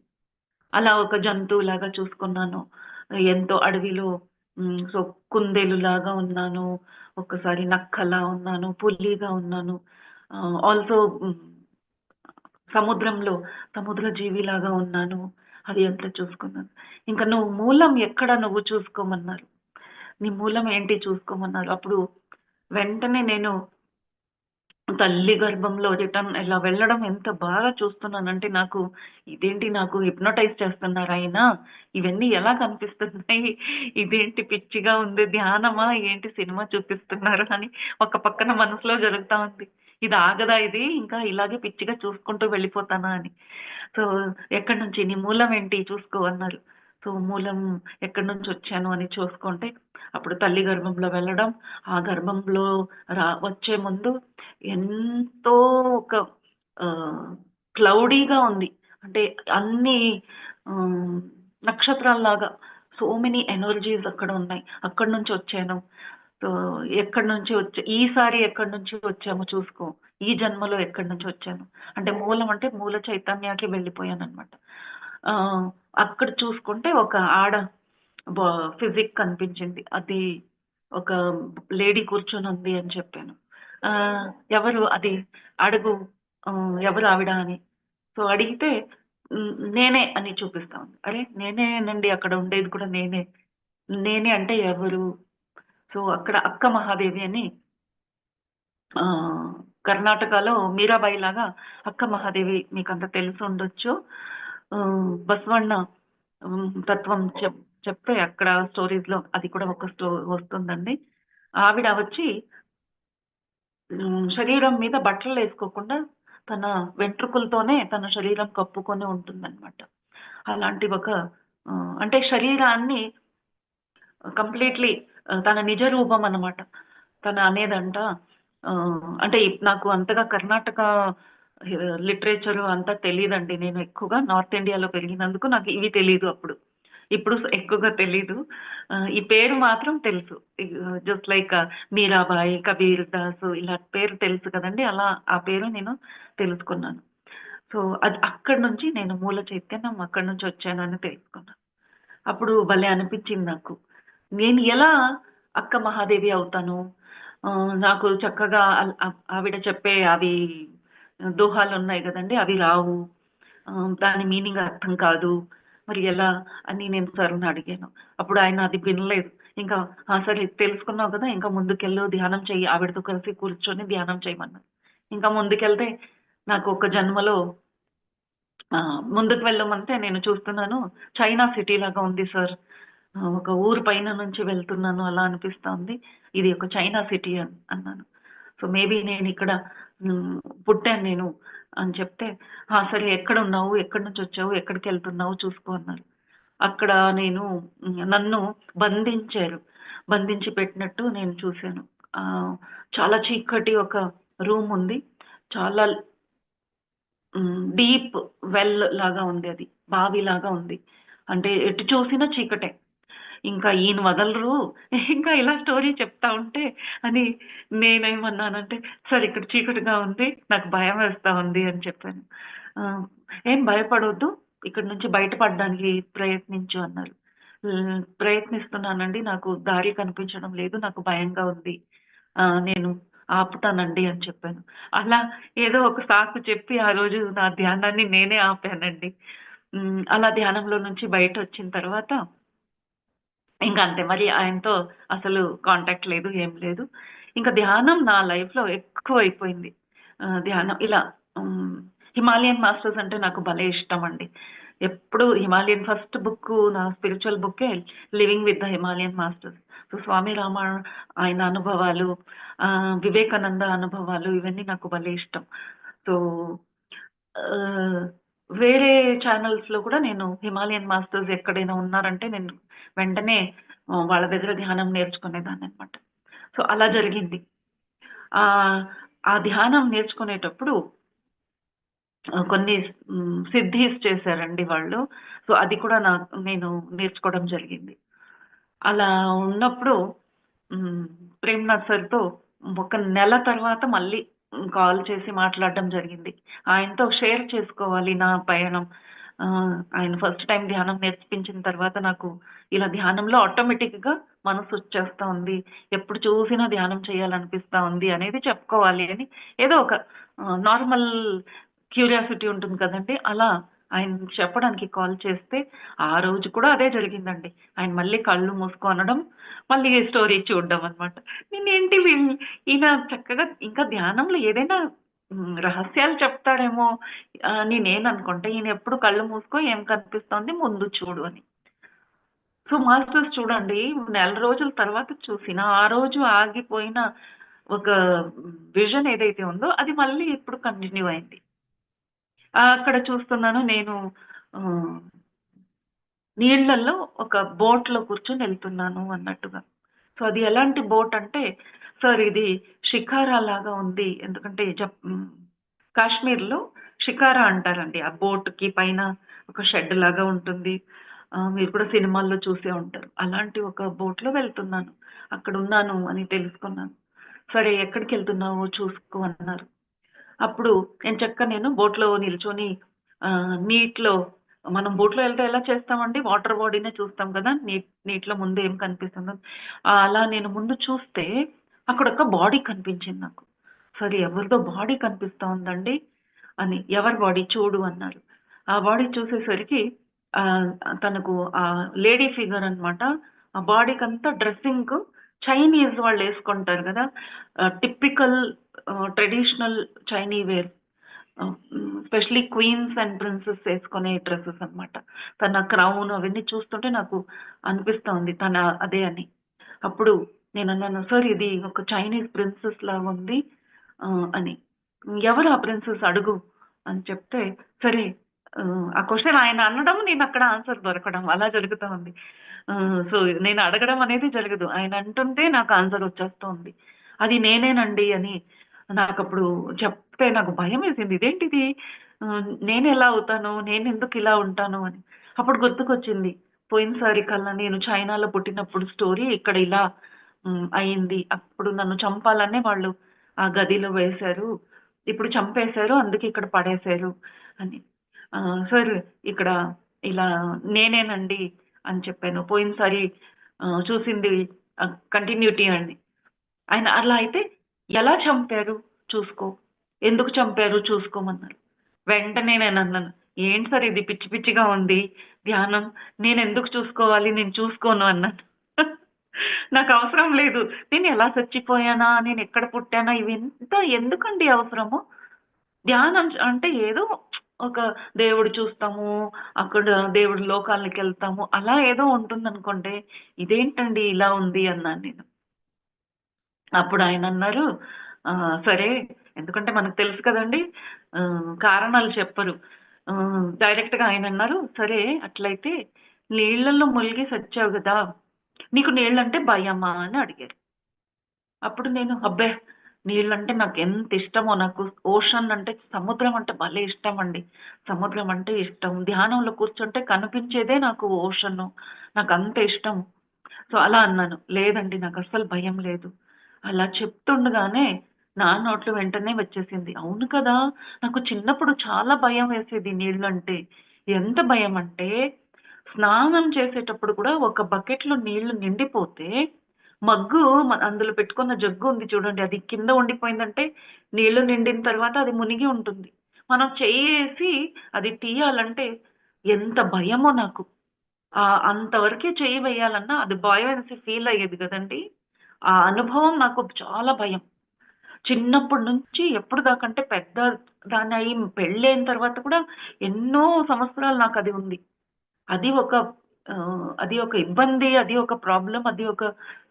[SPEAKER 2] అలా ఒక జంతువులాగా చూసుకున్నాను. ఎంతో అడవిలో సో, కుందేలులాగా ఉన్నాను. ఒక్కసారి నక్కలా ఉన్నాను, పులిగా ఉన్నాను. ఆల్సో సముద్రంలో సముద్ర జీవిలాగా ఉన్నాను. అది అంతా చూసుకున్నాను. ఇంకా నువ్వు మూలం ఎక్కడ నువ్వు చూసుకోమన్నారు. నీ మూలం ఏంటి చూసుకోమన్నారు. అప్పుడు వెంటనే నేను తల్లి గర్భంలో రిటర్న్ ఇలా వెళ్ళడం ఎంత బాగా చూస్తున్నానంటే నాకు ఇదేంటి నాకు హిప్నోటైజ్ చేస్తున్నారు ఆయన. ఇవన్నీ ఎలా కనిపిస్తున్నాయి? ఇదేంటి పిచ్చిగా ఉంది, ధ్యానమా ఏంటి, సినిమా చూపిస్తున్నారు అని ఒక పక్కన మనసులో జరుగుతా ఉంది. ఇది ఆగదా, ఇది ఇంకా ఇలాగే పిచ్చిగా చూసుకుంటూ వెళ్ళిపోతానా అని. సో ఎక్కడి నుంచి నీ మూలం ఏంటి చూసుకో అన్నారు. సో మూలం ఎక్కడి నుంచి వచ్చాను అని చూసుకుంటే అప్పుడు తల్లి గర్భంలో వెళ్ళడం, ఆ గర్భంలో వచ్చే ముందు ఎంతో ఒక క్లౌడీగా ఉంది. అంటే అన్ని ఆహ్, నక్షత్రాల్లాగా సో మెనీ ఎనర్జీస్ అక్కడ ఉన్నాయి. అక్కడి నుంచి వచ్చాను. సో ఎక్కడి నుంచి ఈసారి ఎక్కడి నుంచి వచ్చామో చూసుకో. ఈ జన్మలో ఎక్కడి నుంచి వచ్చాను. అంటే మూలం అంటే మూల చైతన్యానికి వెళ్ళిపోయాననమాట. ఆహ్, అక్కడ చూసుకుంటే ఒక ఆడ బ ఫిజిక్ కనిపించింది. అది ఒక లేడీ కూర్చొనుంది అని చెప్పాను. ఆహ్, ఎవరు అది అడుగు, ఎవరు ఆవిడ అని. సో అడిగితే నేనే అని చూపిస్తా ఉంది. అరే! నేనేనండి అక్కడ ఉండేది కూడా నేనే. నేనే అంటే ఎవరు? సో అక్కడ అక్క మహాదేవి అని ఆహ్, కర్ణాటకలో మీరాబాయి లాగా అక్క మహాదేవి మీకంత తెలిసుండొచ్చు. బసవಣ್ణ తత్వం చెప్తే అక్కడ స్టోరీస్‌లో అది కూడా ఒక వస్తుందండి. ఆవిడ వచ్చి శరీరం మీద బట్టలేసుకోకుండా తన వెంట్రుకలతోనే తన శరీరం కప్పుకొని ఉంటుందనమాట. అలాంటి ఒక అంటే శరీరాన్ని కంప్లీట్‌లీ తన నిజ రూపం అన్నమాట. తను అనేదంట అంటే నాకు అంతగా కర్ణాటక లిటరేచర్ అంతా తెలీదండి. నేను ఎక్కువగా నార్త్ ఇండియాలో పెరిగినందుకు నాకు ఇవి తెలీదు అప్పుడు. ఇప్పుడు ఎక్కువగా తెలీదు. ఈ పేరు మాత్రం తెలుసు. జస్ట్ లైక్ మీరాబాయి, కబీర్ దాస్ ఇలా పేరు తెలుసు కదండీ! అలా ఆ పేరు నేను తెలుసుకున్నాను. సో, అది అక్కడి నుంచి నేను మూల చైతన్యం అక్కడి నుంచి వచ్చానని తెలుసుకున్నాను. అప్పుడు భలే అనిపించింది నాకు. నేను ఎలా అక్క మహాదేవి అవుతాను? నాకు చక్కగా ఆవిడ చెప్పే అవి దోహాలున్నాయి గదండీ! అవి రావు. దాని మీనింగ్ అర్థం కాదు. మరి ఎలా అని నేను సార్‌ని అడిగాను. అప్పుడు ఆయన అది వినలేదు. ఇంకా సరే తెలుసుకున్నావు కదా! ఇంకా ముందుకెళ్ళు ధ్యానం చెయ్యి. ఆవిడతో కలిసి కూర్చొని ధ్యానం చేయమన్నారు. ఇంకా ముందుకెళ్తే నాకు ఒక జన్మలో ముందుకు వెళ్ళమంటే నేను చూస్తున్నాను చైనా సిటీ లాగా ఉంది సార్. ఒక ఊరు పైన నుంచి వెళ్తున్నాను అలా అనిపిస్తోంది. ఇది ఒక చైనా సిటీ అన్నాను. సో, మేబీ నేనిక్కడ హ్మ్, పుట్టాను నేను అని చెప్తే, సరే ఎక్కడున్నావు? ఎక్కడి నుంచొచ్చావు? ఎక్కడికెళ్తున్నావు చూసుకో అన్నారు. అక్కడ నేను నన్ను బంధించారు. బంధించి పెట్టినట్టు నేను చూసాను. చాలా చీకటి ఒక రూముంది. చాలా డీప్ వెల్ లాగా ఉంది అది. బావిలాగా ఉంది. అంటే ఎటు చూసినా చీకటే. ఇంకా ఈయన వదలరు. ఇంకా ఇలా స్టోరీ చెప్తా ఉంటే అని నేనేమన్నానంటే, "సార్ ఇక్కడ చీకటిగా ఉంది. నాకు భయమేస్తా ఉంది" అని చెప్పాను. ఆహ్, "ఏం భయపడొద్దు. ఇక్కడి నుంచి బయటపడడానికి ప్రయత్నించు" అన్నారు. ప్రయత్నిస్తున్నానండి. నాకు దారి కనిపించడం లేదు. నాకు భయంగా ఉంది. నేను ఆపుతానండి అని చెప్పాను. అలా ఏదో ఒక సాకు చెప్పి ఆ రోజు నా ధ్యానాన్ని నేనే ఆపానండి. అలా ధ్యానంలో నుంచి బయటొచ్చిన తర్వాత ఇంక అంతే. మరి ఆయనతో అసలు కాంటాక్ట్ లేదు. ఏం లేదు. ఇంక ధ్యానం నా లైఫ్‌లో ఎక్కువైపోయింది. ధ్యానం ఇలా హ్మ్. హిమాలయన్ మాస్టర్స్ అంటే నాకు భలే ఇష్టమండి. ఎప్పుడు హిమాలయన్ ఫస్ట్ బుక్కు నా స్పిరిచ్యువల్ బుక్కే 'living with the Himalayan masters'. So, Swami Rama ఆయన అనుభవాలు, వివేకానంద అనుభవాలు ఇవన్నీ నాకు భలే ఇష్టం. సో, ఆహ్, వేరే ఛానెల్స్‌లో కూడా నేను హిమాలయన్ మాస్టర్స్ ఎక్కడైనా ఉన్నారంటే నేను వెంటనే వాళ్ళ దగ్గర ధ్యానం నేర్చుకునేదాన్ననమాట. సో, అలా జరిగింది. ఆహ్, ఆ ధ్యానం నేర్చుకునేటప్పుడు కొన్ని సిద్ధీస్ చేశారండి వాళ్ళు. సో, అది కూడా నేను నేర్చుకోవడం జరిగింది. అలా ఉన్నప్పుడు హ్మ్, ప్రేమ్‌నాథ్ సార్‌తో ఒక నెల తర్వాత మళ్ళీ కాల్ చేసి మాట్లాడడం జరిగింది. ఆయనతో షేర్ చేసుకోవాలి నా పయనం. ఆయన ఫస్ట్ టైం ధ్యానం నేర్పించిన తర్వాత నాకు ఇలా ధ్యానంలో ఆటోమేటిక్‌గా మనసొచ్చేస్తా ఉంది. ఎప్పుడు చూసినా ధ్యానం చేయాలనిపిస్తా ఉంది అనేది చెప్పుకోవాలి అని ఏదో ఒక నార్మల్ క్యూరియాసిటీ ఉంటుంది కదండీ! అలా ఆయన చెప్పడానికి కాల్ చేస్తే, ఆ రోజు కూడా అదే జరిగిందండి. ఆయన మళ్ళీ కళ్ళు మూసుకో అనడం, మళ్ళీ స్టోరీ చూడడం అనమాట. నేనేంటి ఈయన చక్కగా ఇంకా ధ్యానంలో ఏదైనా రహస్యాలు చెప్తాడేమో అని నేననుకుంటే, ఈయన ఎప్పుడు కళ్ళు మూసుకో ఏం కనిపిస్తోంది ముందు చూడు అని. సో, మాస్టర్స్ చూడండి నెల రోజుల తర్వాత చూసిన, ఆ రోజు ఆగిపోయిన ఒక విజన్ ఏదైతే ఉందో అది మళ్ళీ ఇప్పుడు కంటిన్యూ అయింది. అక్కడ చూస్తున్నాను నేను ఆహ్, నీళ్ళల్లో ఒక బోట్‌లో కూర్చొని ఎళ్తున్నాను అన్నట్టుగా. సో, అది ఎలాంటి బోట్ అంటే, సార్ ఇది షికారా లాగా ఉంది. ఎందుకంటే కాశ్మీర్‌లో షికారా అంటారండి. ఆ బోట్‌కి పైన ఒక షెడ్ లాగా ఉంటుంది. మీరు కూడా సినిమాల్లో చూసే ఉంటారు. అలాంటి ఒక బోట్‌లో వెళ్తున్నాను. అక్కడున్నాను అని తెలుసుకున్నాను. సరే ఎక్కడికెళ్తున్నావో చూసుకో అన్నారు. అప్పుడు నేను బోట్‌లో నిల్చొని నీటిలో మనం బోట్‌లో ఎళ్తే ఎలా చేస్తామండి? వాటర్ బాడీనే చూస్తాం కదా! నీటిలో ముందు ఏం కనిపిస్తుందో. అలా నేను ముందు చూస్తే అక్కడొక బాడీ కనిపించింది నాకు. సరే ఎవరిదో బాడీ కనిపిస్తా ఉందండి అని. ఎవరి బాడీ చూడు అన్నారు. ఆ బాడీ చూసేసరికి ఆహ్, తనకు లేడీ ఫిగర్ అన్నమాట. ఆ బాడీకంతా డ్రెస్సింగు చైనీస్ వాళ్ళేసుకుంటారు గదా! Typical traditional Chinese wear. Specially queens and princess ఏసుకునే డ్రెసెస్ అన్నమాట. తన క్రౌన్ అవన్నీ చూస్తుంటే నాకు అనిపిస్తోంది తన అదే అని. అప్పుడు నేనన్నాను, "సార్ ఇది ఒక చైనీస్ ప్రిన్సెస్ లాగుంది" అని. "ఎవరు ఆ ప్రిన్సెస్ అడుగు" అని చెప్తే, సరే ఆ క్వెషన్ ఆయన అనడం, నేనక్కడ ఆన్సర్ దొరకడం అలా జరుగుతా ఉంది. సో, నేను అడగడం అనేది జరగదు. ఆయన అంటుంటే నాకు ఆన్సర్ వచ్చేస్తోంది. అది నేనేనండి అని నాకప్పుడు చెప్తే నాకు భయమేసింది. ఇదేంటిది? నేనెలా అవుతాను? నేనెందుకు ఇలా ఉంటాను అని. అప్పుడు గుర్తుకొచ్చింది. పోయినసారి కల్లా నేను చైనాలో పుట్టినప్పుడు స్టోరీ ఇక్కడ ఇలా అయింది. అప్పుడు నన్ను చంపాలనే వాళ్ళు ఆ గదిలో వేశారు. ఇప్పుడు చంపేశారు. అందుకే ఇక్కడ పడేశారు అని. సార్ ఇక్కడ ఇలా నేనేనండి అని చెప్పాను. పోయినసారి చూసింది కంటిన్యూటీ అండి. ఆయన అలా అయితే ఎలా చంపారు చూసుకో. ఎందుకు చంపారు చూసుకోమన్నారు. వెంటనే నేనన్నాను, "ఏంటి సార్ ఇది పిచ్చి పిచ్చిగా ఉంది ధ్యానం. నేనెందుకు చూసుకోవాలి? నేను చూసుకోను" అన్నాను. నాకవసరం లేదు. నేనెలా చచ్చిపోయానా? నేనెక్కడ పుట్టానా? ఇవంతా ఎందుకండి అవసరము? ధ్యానం అంటే ఏదో ఒక దేవుడు చూస్తాము, అక్కడ దేవుడి లోకాలకెళ్తాము. అలా ఏదో ఉంటుందనుకోండి. ఇదేంటండి ఇలా ఉంది అన్నాను నేను. అప్పుడు ఆయనన్నారు, సరే ఎందుకంటే మనకు తెలుసు కదండీ! కారణాలు చెప్పరు. డైరెక్ట్‌గా ఆయనన్నారు, "సరే అట్లయితే నీళ్ళల్లో ములిగి సచ్చావు గదా! నీకు నీళ్ళంటే భయమా?" అని అడిగారు. అప్పుడు నేను అబ్బే! నీళ్ళంటే నాకెంత ఇష్టమో నాకు ఓషన్ అంటే సముద్రం అంటే భలే ఇష్టమండి. సముద్రం అంటే ఇష్టం. ధ్యానంలో కూర్చుంటే కనిపించేదే నాకు ఓషను. నాకంత ఇష్టం. సో, అలా అన్నాను. లేదండి నాకస్సలు భయం లేదు. అలా చెప్తుండగానే నా నోట్లో వెంటనే వచ్చేసింది. అవును కదా! నాకు చిన్నప్పుడు చాలా భయం వేసేది నీళ్ళంటే. ఎంత భయమంటే స్నానం చేసేటప్పుడు కూడా ఒక బకెట్‌లో నీళ్లు నిండిపోతే మగ్గు అందులో పెట్టుకున్న జగ్గు ఉంది చూడండి. అది కింద ఉండిపోయిందంటే నీళ్లు నిండిన తర్వాత అది మునిగి ఉంటుంది. మనం చెయ్యేసి అది తీయాలంటే ఎంత భయమో నాకు. అంతవరకే చెయ్యి వేయాలన్నా అది బయాన్సీ ఫీల్ అయ్యేది గదండీ! ఆ అనుభవం నాకు చాలా భయం. చిన్నప్పటి నుంచి ఎప్పటిదాకంటే పెద్ద దాన్నయి పెళ్ళైన తర్వాత కూడా ఎన్నో సంవత్సరాలు నాకది ఉంది. అది ఒక అది ఒక ఇబ్బంది, అది ఒక ప్రాబ్లమ్, అది ఒక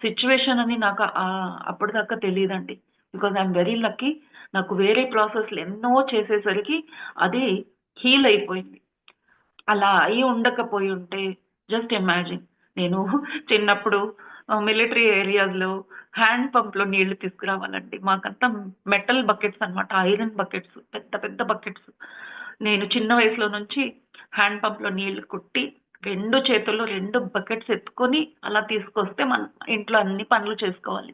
[SPEAKER 2] సిట్యుయేషన్ అని నాకు అప్పటిదాకా తెలీదండి. Because I am very lucky. నాకు వేరే ప్రాసెస్‌లు ఎన్నో చేసేసరికి అది హీల్ అయిపోయింది. అలా అయి ఉండకపోయుంటే జస్ట్ ఇమాజిన్ నేను చిన్నప్పుడు మిలిటరీ ఏరియాస్‌లో హ్యాండ్ పంప్‌లో నీళ్లు తీసుకురావాలండి. మాకంతా మెటల్ బకెట్స్ అన్నమాట. Iron buckets. పెద్ద పెద్ద బకెట్స్. నేను చిన్న వయసులో నుంచి హ్యాండ్ పంప్‌లో నీళ్లు కొట్టి 2 చేతుల్లో 2 బకెట్స్ ఎత్తుకొని అలా తీసుకొస్తే మన ఇంట్లో అన్ని పనులు చేసుకోవాలి.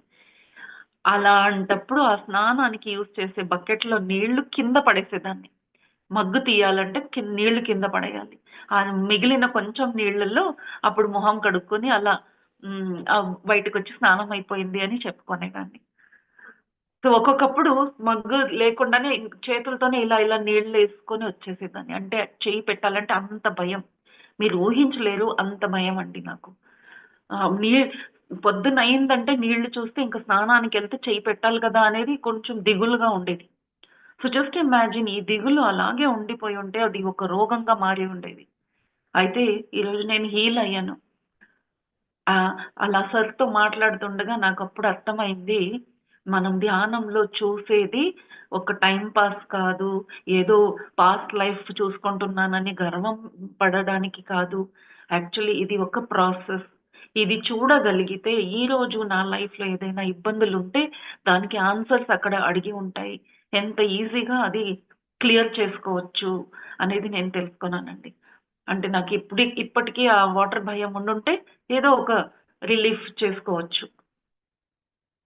[SPEAKER 2] అలాంటప్పుడు ఆ స్నానానికి యూజ్ చేసే బకెట్‌లో నీళ్లు కింద పడేసేదాన్ని. మగ్గు తీయాలంటే నీళ్లు కింద పడేయాలి. ఆ మిగిలిన కొంచెం నీళ్ళల్లో అప్పుడు మొహం కడుక్కొని అలా బయటకొచ్చి స్నానం అయిపోయింది అని చెప్పుకునేదాన్ని. సో, ఒక్కొక్కప్పుడు మగ్గు లేకుండానే చేతులతోనే ఇలా ఇలా నీళ్ళేసుకొని వచ్చేసేదాన్ని. అంటే చెయ్యి పెట్టాలంటే అంత భయం. మీరు ఊహించలేరు అంత భయమండి నాకు. ఆహ్, నీ పొద్దునయిందంటే నీళ్లు చూస్తే ఇంక స్నానానికెళ్తే చెయ్యి పెట్టాలి కదా! అనేది కొంచెం దిగులుగా ఉండేది. సో, జస్ట్ ఇమాజిన్ ఈ దిగులు అలాగే ఉండిపోయి ఉంటే అది ఒక రోగంగా మారి ఉండేది. అయితే ఈరోజు నేను హీల్ అయ్యాను. అలా సార్‌తో మాట్లాడుతుండగా నాకప్పుడు అర్థమైంది. మనం ధ్యానంలో చూసేది ఒక టైమ్ పాస్ కాదు. ఏదో పాస్ట్ లైఫ్ చూసుకుంటున్నానని గర్వం పడడానికి కాదు. యాక్చువల్లీ ఇది ఒక ప్రాసెస్. ఇది చూడగలిగితే ఈరోజు నా లైఫ్‌లో ఏదైనా ఇబ్బందులుంటే దానికి ఆన్సర్స్ అక్కడ అడిగి ఉంటాయి. ఎంత ఈజీగా అది క్లియర్ చేసుకోవచ్చు అనేది నేను తెలుసుకున్నానండి. అంటే నాకు ఇప్పటికి ఆ వాటర్ భయం ఉండుంటే ఏదో ఒక రిలీఫ్ చేసుకోవచ్చు.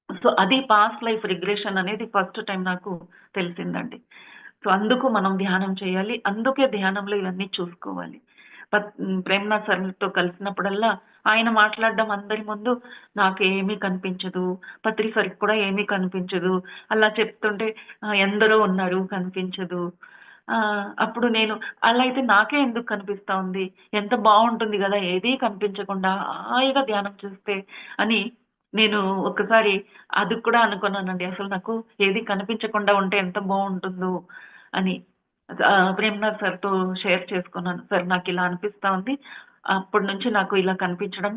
[SPEAKER 2] సో, అది పాస్ట్ లైఫ్ రిగ్రెషన్ అనేది ఫస్ట్ టైమ్ నాకు తెలిసిందండి. సో, అందుకు మనం ధ్యానం చేయాలి. అందుకే ధ్యానంలో ఇవన్నీ చూసుకోవాలి. ప్రేమనాథ్ సార్‌తో కలిసినప్పుడల్లా ఆయన మాట్లాడడం అందరి ముందు నాకేమీ కనిపించదు. పత్రి సార్‌కి కూడా ఏమీ కనిపించదు. అలా చెప్తుంటే ఎందరో ఉన్నారు కనిపించదు. అప్పుడు నేను అలా అయితే నాకే ఎందుకు కనిపిస్తా ఉంది? ఎంత బావుంటుంది గదా! ఏదీ కనిపించకుండా హాయిగా ధ్యానం చేస్తే అని నేను ఒక్కసారి అది కూడా అనుకున్నానండి. అసలు నాకు ఏది కనిపించకుండా ఉంటే ఎంత బావుంటుందో అని. ప్రేమనాథ్ సార్‌తో షేర్ చేసుకున్నాను. సార్ నాకిలా అనిపిస్తా ఉంది. అప్పటినుంచి నాకు ఇలా కనిపించడం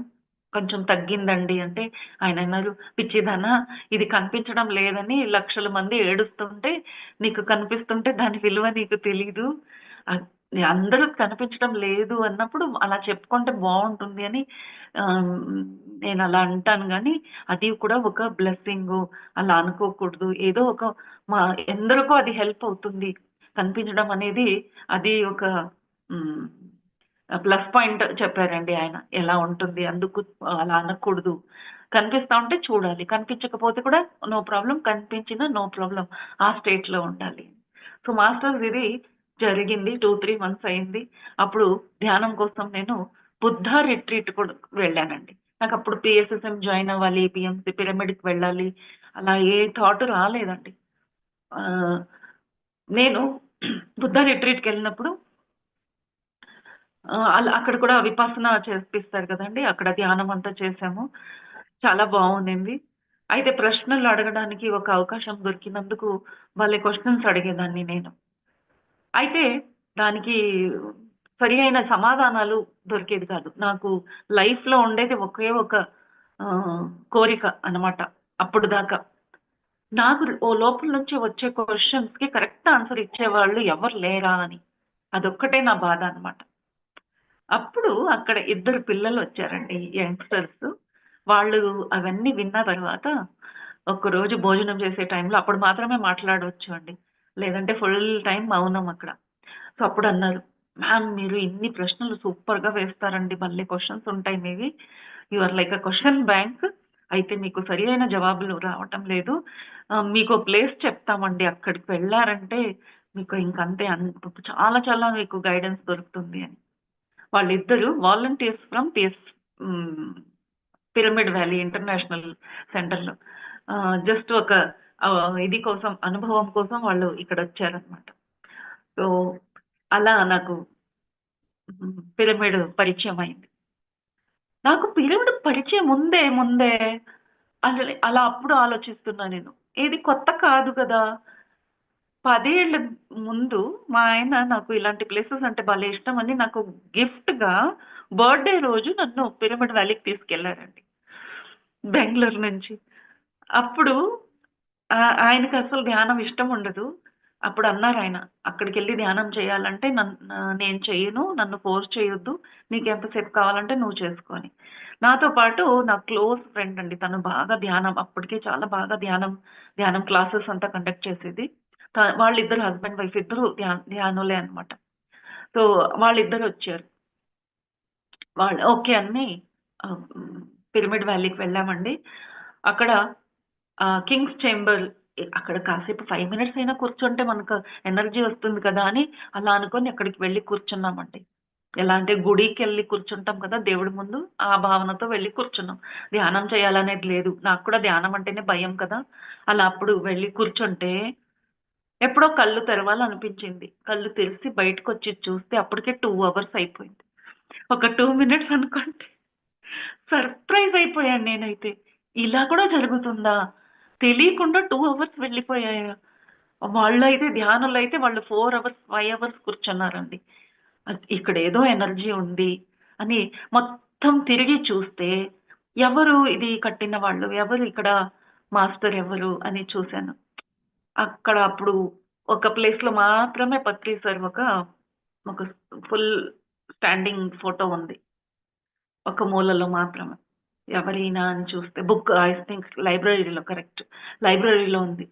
[SPEAKER 2] కొంచెం తగ్గిందండి అంటే, ఆయనన్నారు, "పిచ్చిదానా ఇది కనిపించడం లేదని లక్షల మంది ఏడుస్తుంటే, నీకు కనిపిస్తుంటే దాని విలువ నీకు తెలీదు. అద్ అందరూ కనిపించడం లేదు అన్నప్పుడు అలా చెప్పుకుంటే బావుంటుంది" అని ఆహ్, నేనలా అంటాను గానీ, అది కూడా ఒక బ్లెస్సింగు. అలా అనుకోకూడదు. ఏదో ఒక మా ఎందరికో అది హెల్ప్ అవుతుంది. కనిపించడం అనేది అది ఒక హ్మ్. ప్లస్ పాయింట్ చెప్పారండి ఆయన. ఎలా ఉంటుంది అందుకు అలా అనకూడదు. కనిపిస్తా ఉంటే చూడాలి. కనిపించకపోతే కూడా నో ప్రాబ్లమ్. కనిపించినా నో ప్రాబ్లమ్. ఆ స్టేట్‌లో ఉండాలి. సో, మాస్టర్స్ ఇది జరిగింది. 2, 3 మంత్స్ అయింది. అప్పుడు ధ్యానం కోసం నేను బుద్ధ రిట్రీట్ కూడా వెళ్ళానండి. నాకప్పుడు పీఎస్ఎస్ఎం జాయిన్ అవ్వాలి, పీఎంసీ పిరమిడ్‌కి వెళ్ళాలి. అలా ఏ థాట్ రాలేదండి. ఆహ్, నేను బుద్ధ రిట్రీట్‌కెళ్ళినప్పుడు అక్కడ కూడా విపස්සన చేపిస్తారు కదండీ! అక్కడ ధ్యానం అంతా చేశాము. చాలా బావుండింది. అయితే ప్రశ్నలు అడగడానికి ఒక అవకాశం దొరికినందుకు భలే క్వెషన్స్ అడిగేదాన్ని నేను. అయితే దానికి సరి అయిన సమాధానాలు దొరికేది కాదు. నాకు లైఫ్‌లో ఉండేది ఒకే ఒక కోరిక అన్నమాట అప్పటిదాకా. నాకు లోపల నుంచి వచ్చే క్వెషన్స్‌కి కరెక్ట్ ఆన్సర్ ఇచ్చేవాళ్ళు ఎవరు లేరా అని. అదొక్కటే నా బాధ అన్నమాట. అప్పుడు అక్కడ ఇద్దరు పిల్లలొచ్చారండి యంగ్‌స్టర్స్. వాళ్ళు అవన్నీ విన్న తర్వాత ఒకరోజు భోజనం చేసే టైంలో అప్పుడు మాత్రమే మాట్లాడొచ్చు అండి. లేదంటే ఫుల్ టైమ్ మౌనం అక్కడ. సో, అప్పుడన్నారు, "మ్యామ్ మీరు ఇన్ని ప్రశ్నలు సూపర్‌గా వేస్తారండి. భలే క్వెషన్స్ ఉంటాయి మీవి. You are like a question bank. అయితే మీకు సరియైన జవాబులు రావటం లేదు. మీకో ప్లేస్ చెప్తామండి. అక్కడికి వెళ్లారంటే మీకు ఇంకంతే చాలా చాలా మీకు గైడెన్స్ దొరుకుతుంది" అని. వాళ్ళిద్దరూ వాలంటీర్స్ ఫ్రమ్ హ్మ్. పిరమిడ్ వ్యాలీ ఇంటర్నేషనల్ సెంటర్‌లో. జస్ట్ ఒక ఇది కోసం అనుభవం కోసం వాళ్ళు ఇక్కడొచ్చారనమాట. సో, అలా నాకు పిరమిడ్ పరిచయమైంది. నాకు పిరమిడ్ పరిచయం ముందే అలా అప్పుడు ఆలోచిస్తున్నా నేను. ఇది కొత్త కాదు గదా! 10 ఏళ్ల ముందు మా ఆయన నాకు ఇలాంటి ప్లేసెస్ అంటే భలే ఇష్టమని నాకు గిఫ్ట్‌గా బర్త్‌డే రోజు నన్ను పిరమిడ్ వ్యాలీకి తీసుకెళ్లారండి. బెంగుళూరు నుంచి. అప్పుడు ఆయనకసలు ధ్యానం ఇష్టం ఉండదు. అప్పుడన్నారాయన, "అక్కడికెళ్లి ధ్యానం చేయాలంటే నేను చెయ్యను. నన్ను ఫోర్స్ చేయొద్దు. నీకెంతసేపు కావాలంటే నువ్వు చేసుకో" అని. నాతో పాటు నా క్లోజ్ ఫ్రెండ్ అండి. తను బాగా ధ్యానం అప్పటికే చాలా బాగా ధ్యానం క్లాసెస్ అంతా కండక్ట్ చేసేది. వాళ్ళిద్దరు హస్బెండ్, వైఫ్ ఇద్దరు ధ్యానులే అన్నమాట. సో, వాళ్ళిద్దరొచ్చారు. వాళ్ళు ఓకే అని ఆహ్, హ్మ్. పిరమిడ్ వ్యాలీకి వెళ్ళామండి. అక్కడ కింగ్స్ చేంబర్ అక్కడ కాసేపు 5 మినిట్స్ అయినా కూర్చుంటే మనకు ఎనర్జీ వస్తుంది కదా అని అలా అనుకొని అక్కడికి వెళ్ళి కూర్చున్నామండి. ఎలా అంటే గుడికెళ్ళి కూర్చుంటాం కదా దేవుడి ముందు, ఆ భావనతో వెళ్ళి కూర్చున్నాం. ధ్యానం చేయాలనేది లేదు. నాకు కూడా ధ్యానం అంటేనే భయం కదా! అలా అప్పుడు వెళ్ళి కూర్చుంటే ఎప్పుడో కళ్ళు తెరవాలనిపించింది. కళ్ళు తెరిసి బయటకొచ్చి చూస్తే అప్పటికే 2 అవర్స్ అయిపోయింది. ఒక 2 మినిట్స్ అనుకోండి. సర్ప్రైజ్ అయిపోయాను నేనైతే. ఇలా కూడా జరుగుతుందా? తెలియకుండా 2 అవర్స్ వెళ్ళిపోయాయా? వాళ్ళైతే ధ్యానంలో అయితే వాళ్ళు 4 అవర్స్, 5 అవర్స్ కూర్చున్నారండి. ఇక్కడ ఏదో ఎనర్జీ ఉంది అని మొత్తం తిరిగి చూస్తే ఎవరు ఇది కట్టిన వాళ్ళు? ఎవరు ఇక్కడ మాస్టర్ ఎవరు? అని చూసాను. అక్కడ అప్పుడు ఒక ప్లేస్‌లో మాత్రమే పత్రి సార్ ఒక ఫుల్ స్టాండింగ్ ఫోటో ఉంది. ఒక మూలలో మాత్రమే. ఎవరీయన అని చూస్తే బుక్ ఐ థింక్ లైబ్రరీలో కరెక్ట్. లైబ్రరీలో ఉంది.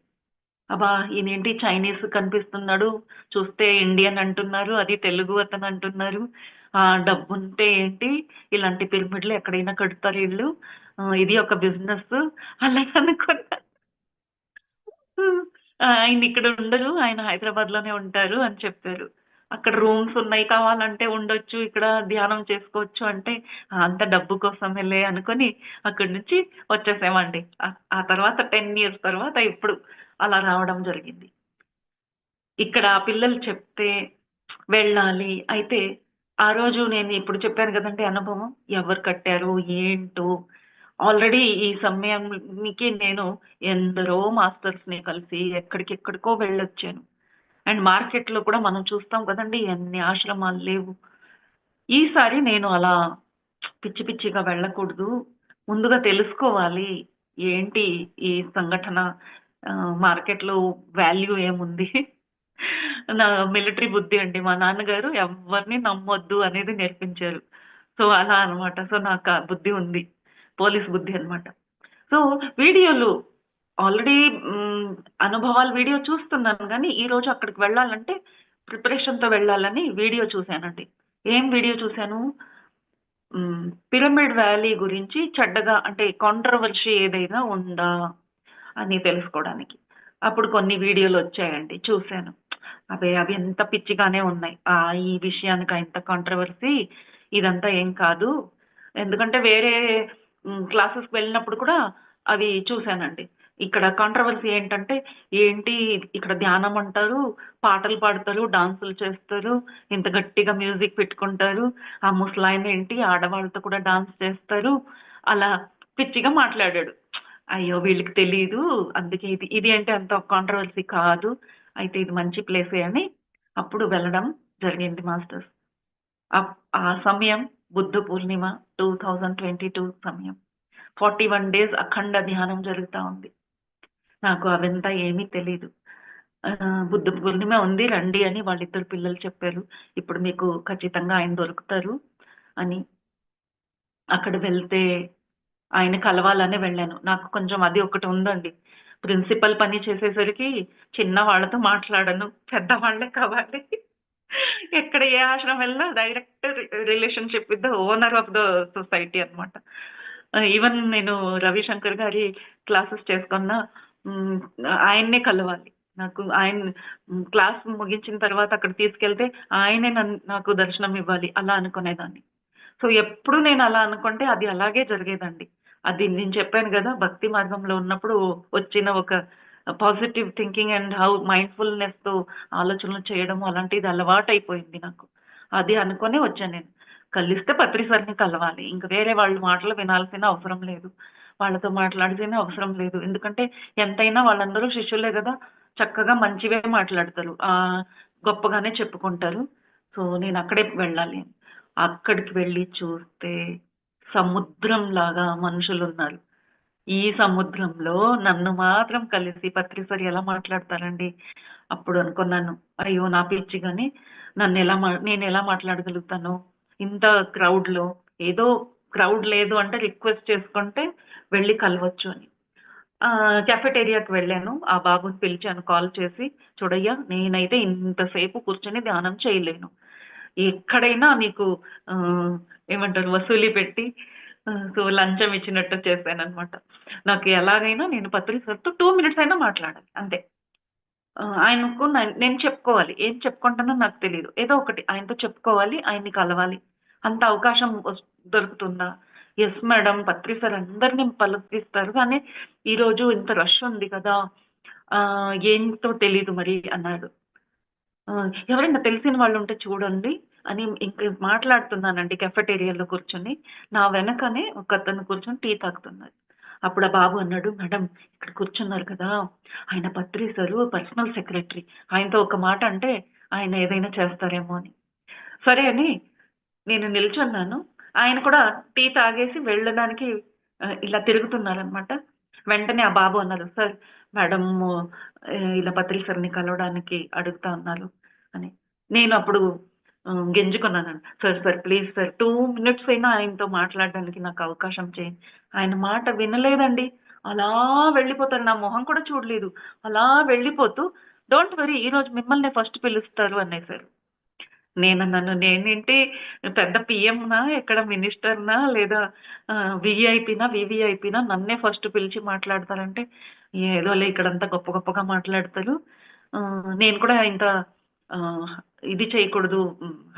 [SPEAKER 2] అబ్బా! ఈయనేంటి చైనీస్ కనిపిస్తున్నాడు. చూస్తే ఇండియన్ అంటున్నారు. అది తెలుగు అతను అంటున్నారు. డబ్బుంటే ఏంటి ఇలాంటి పిరమిడ్‌లు ఎక్కడైనా కడతారు ఈళ్ళు. ఇది ఒక బిజినెస్ అలా అనుకున్నా. హ్మ్. ఆయన ఇక్కడ ఉండరు. ఆయన హైదరాబాద్‌లోనే ఉంటారు అని చెప్పారు. అక్కడ రూమ్స్ ఉన్నాయి కావాలంటే ఉండొచ్చు. ఇక్కడ ధ్యానం చేసుకోవచ్చు అంటే, అంతా డబ్బు కోసమేలే అనుకోని అక్కడి నుంచి వచ్చేసామండి. ఆ తర్వాత 10 ఇయర్స్ తర్వాత ఇప్పుడు అలా రావడం జరిగింది. ఇక్కడ ఆ పిల్లలు చెప్తే వెళ్ళాలి. అయితే ఆ రోజు నేను ఇప్పుడు చెప్పాను గదండీ అనుభవం. ఎవరు కట్టారు? ఏంటో ఆల్రెడీ ఈ సమయానికి నేను ఎందరో మాస్టర్స్‌ని కలిసి ఎక్కడికెక్కడికో వెళ్ళొచ్చాను. అండ్ మార్కెట్‌లో కూడా మనం చూస్తాం కదండీ! ఎన్ని ఆశ్రమాలు లేవు. ఈసారి నేను అలా పిచ్చి పిచ్చిగా వెళ్ళకూడదు. ముందుగా తెలుసుకోవాలి. ఏంటి ఈ సంఘటన? మార్కెట్‌లో వాల్యూ ఏముంది? నా మిలిటరీ బుద్ధి అండి. మా నాన్నగారు ఎవ్వరిని నమ్మొద్దు అనేది నేర్పించారు. సో, అలా అన్నమాట. సో, నాకు ఆ బుద్ధి ఉంది. పోలీస్ బుద్ధి అన్నమాట. సో, వీడియోలు ఆల్రెడీ అనుభవాల వీడియో చూస్తున్నాను గానీ, ఈరోజు అక్కడికి వెళ్ళాలంటే ప్రిపరేషన్‌తో వెళ్ళాలని వీడియో చూసానండి. ఏం వీడియో చూసాను? పిరమిడ్ వ్యాలీ గురించి చెడ్డగా అంటే కాంట్రోవర్సీ ఏదైనా ఉందా అని తెలుసుకోవడానికి. అప్పుడు కొన్ని వీడియోలొచ్చాయండి. చూసాను. అవి ఎంత పిచ్చిగానే ఉన్నాయి. ఈ విషయానికి ఇంత కాంట్రోవర్సీ ఇదంతా ఏం కాదు. ఎందుకంటే వేరే క్లాసెస్‌కి వెళ్ళినప్పుడు కూడా అవి చూసానండి. ఇక్కడ కాంట్రోవర్సీ ఏంటంటే, ఏంటి ఇక్కడ ధ్యానం అంటారు, పాటలు పాడతారు, డాన్సులు చేస్తారు, ఇంత గట్టిగా మ్యూజిక్ పెట్టుకుంటారు. ఆ ముసలాయనేంటి ఆడవాళ్ళతో కూడా డాన్స్ చేస్తారు. అలా పిచ్చిగా మాట్లాడాడు. అయ్యో! వీళ్ళకి తెలీదు. అందుకే ఇది అంటే అంత కాంట్రోవర్సీ కాదు. అయితే ఇది మంచి ప్లేసే అని అప్పుడు వెళ్ళడం జరిగింది మాస్టర్స్. ఆ సమయం బుద్ధ పూర్ణిమ 2022 సమయం. 41 డేస్ అఖండ ధ్యానం జరుగుతా ఉంది. నాకు అవంతా ఏమీ తెలీదు. బుద్ధ పూర్ణిమ ఉంది రండి అని వాళ్ళిద్దరు పిల్లలు చెప్పారు. ఇప్పుడు మీకు ఖచ్చితంగా ఆయన దొరుకుతారు అని. అక్కడ వెళ్తే ఆయన కలవాలనే వెళ్ళాను. నాకు కొంచెం అది ఒకటి ఉందండి. ప్రిన్సిపల్ పని చేసేసరికి చిన్న వాళ్ళతో మాట్లాడను. పెద్దవాళ్ళే కావాలి. ఎక్కడ ఏ ఆశ్రమం వెళ్ళినా direct relationship with the owner of the society అన్నమాట. ఈవెన్ నేను రవిశంకర్ గారి క్లాసెస్ చేసుకున్నా హ్మ్. ఆయన్నే కలవాలి. నాకు ఆయన క్లాస్ ముగించిన తర్వాత అక్కడికి తీసుకెళ్తే ఆయనే నాకు దర్శనం ఇవ్వాలి. అలా అనుకునేదాన్ని. సో, ఎప్పుడు నేను అలా అనుకుంటే అది అలాగే జరిగేదండి. అది నేను చెప్పాను గదా! భక్తి మార్గంలో ఉన్నప్పుడు వచ్చిన ఒక పాజిటివ్ థింకింగ్ అండ్ హౌ మైండ్‌ఫుల్‌నెస్‌తో ఆలోచనలు చేయడం అలాంటిది అలవాటయిపోయింది నాకు. అది అనుకునే వచ్చాను నేను. కలిస్తే పత్రి సార్‌ని కలవాలి. ఇంక వేరే వాళ్ళ మాటలు వినాల్సిన అవసరం లేదు. వాళ్ళతో మాట్లాడాల్సిన అవసరం లేదు. ఎందుకంటే ఎంతైనా వాళ్ళందరూ శిష్యులే గదా! చక్కగా మంచివే మాట్లాడతారు. గొప్పగానే చెప్పుకుంటారు. సో, నేనక్కడే వెళ్ళాలి. అక్కడికి వెళ్లి చూస్తే సముద్రంలాగా మనుషులున్నారు. ఈ సముద్రంలో నన్ను మాత్రం కలిసి పత్రిసారి ఎలా మాట్లాడతారండి? అప్పుడు అనుకున్నాను. అయ్యో! నా పిచ్చి గాని నేనెలా మాట్లాడగలుగుతాను? ఇంత క్రౌడ్‌లో ఏదో క్రౌడ్ లేదు అంటే రిక్వెస్ట్ చేసుకుంటే వెళ్లి కలవచ్చు అని. కాఫెటేరియాకి వెళ్ళాను. ఆ బాబుని పిలిచాను కాల్ చేసి, చూడయ్యా నేనైతే ఇంతసేపు కూర్చొని ధ్యానం చేయలేను. ఎక్కడైనా నీకు ఏమంటారు వసూలి పెట్టి సో లంచం ఇచ్చినట్టు చేశాననమాట. నాకు ఎలాగైనా నేను పత్రి సార్‌తో 2 మినిట్స్ అయినా మాట్లాడాలి అంతే. ఆయనకు నేను చెప్పుకోవాలి. ఏం చెప్పుకుంటానో నాకు తెలీదు. ఏదో ఒకటి ఆయనతో చెప్పుకోవాలి, ఆయన్ని కలవాలి. అంత అవకాశం దొరుకుతుందా? Yes madam. పత్రి సార్ అందరిని పలకరిస్తారు. కానీ ఈరోజు ఇంత రష్ ఉంది కదా! ఏంటో తెలీదు మరి అన్నాడు. ఎవరైనా తెలిసిన వాళ్ళుంటే చూడండి అని ఇంక మాట్లాడుతున్నానండి కెఫెటేరియాలో కూర్చొని. నా వెనకనే ఒకతను కూర్చొని టీ తాగుతున్నాడు. అప్పుడు ఆ బాబు అన్నాడు, "మేడం ఇక్కడ కూర్చున్నారు కదా! ఆయన పత్రి సారు పర్సనల్ సెక్రటరీ. ఆయనతో ఒక మాట అంటే ఆయన ఏదైనా చేస్తారేమో" అని. సరే అని నేను నిల్చున్నాను. ఆయన కూడా టీ తాగేసి వెళ్ళడానికి ఇలా తిరుగుతున్నారనమాట. వెంటనే ఆ బాబు అన్నారు, "సార్ మేడము ఇలా పత్రి సార్‌ని కలవడానికి అడుగుతా ఉన్నారు" అని. నేను అప్పుడు గింజుకున్నానండి. "Sir, sir please sir 2 minutes అయినా ఆయనతో మాట్లాడడానికి నాకు అవకాశం చేయండి." ఆయన మాట వినలేదండి. అలా వెళ్ళిపోతారు. నా మొహం కూడా చూడలేదు. అలా వెళ్ళిపోతూ, "డోంట్ వరీ ఈరోజు మిమ్మల్నే ఫస్ట్ పిలుస్తారు" అనేసారు. నేనన్నాను, నేనేంటి పెద్ద పీఎంనా? ఎక్కడ మినిస్టర్‌నా? లేదా వీఐపీనా? వీవీఐపీనా? నన్నే ఫస్ట్ పిలిచి మాట్లాడతారంటే, ఏదోలే ఇక్కడంతా గొప్ప గొప్పగా మాట్లాడతారు. నేను కూడా ఇంత ఆహ్, ఇది చేయకూడదు,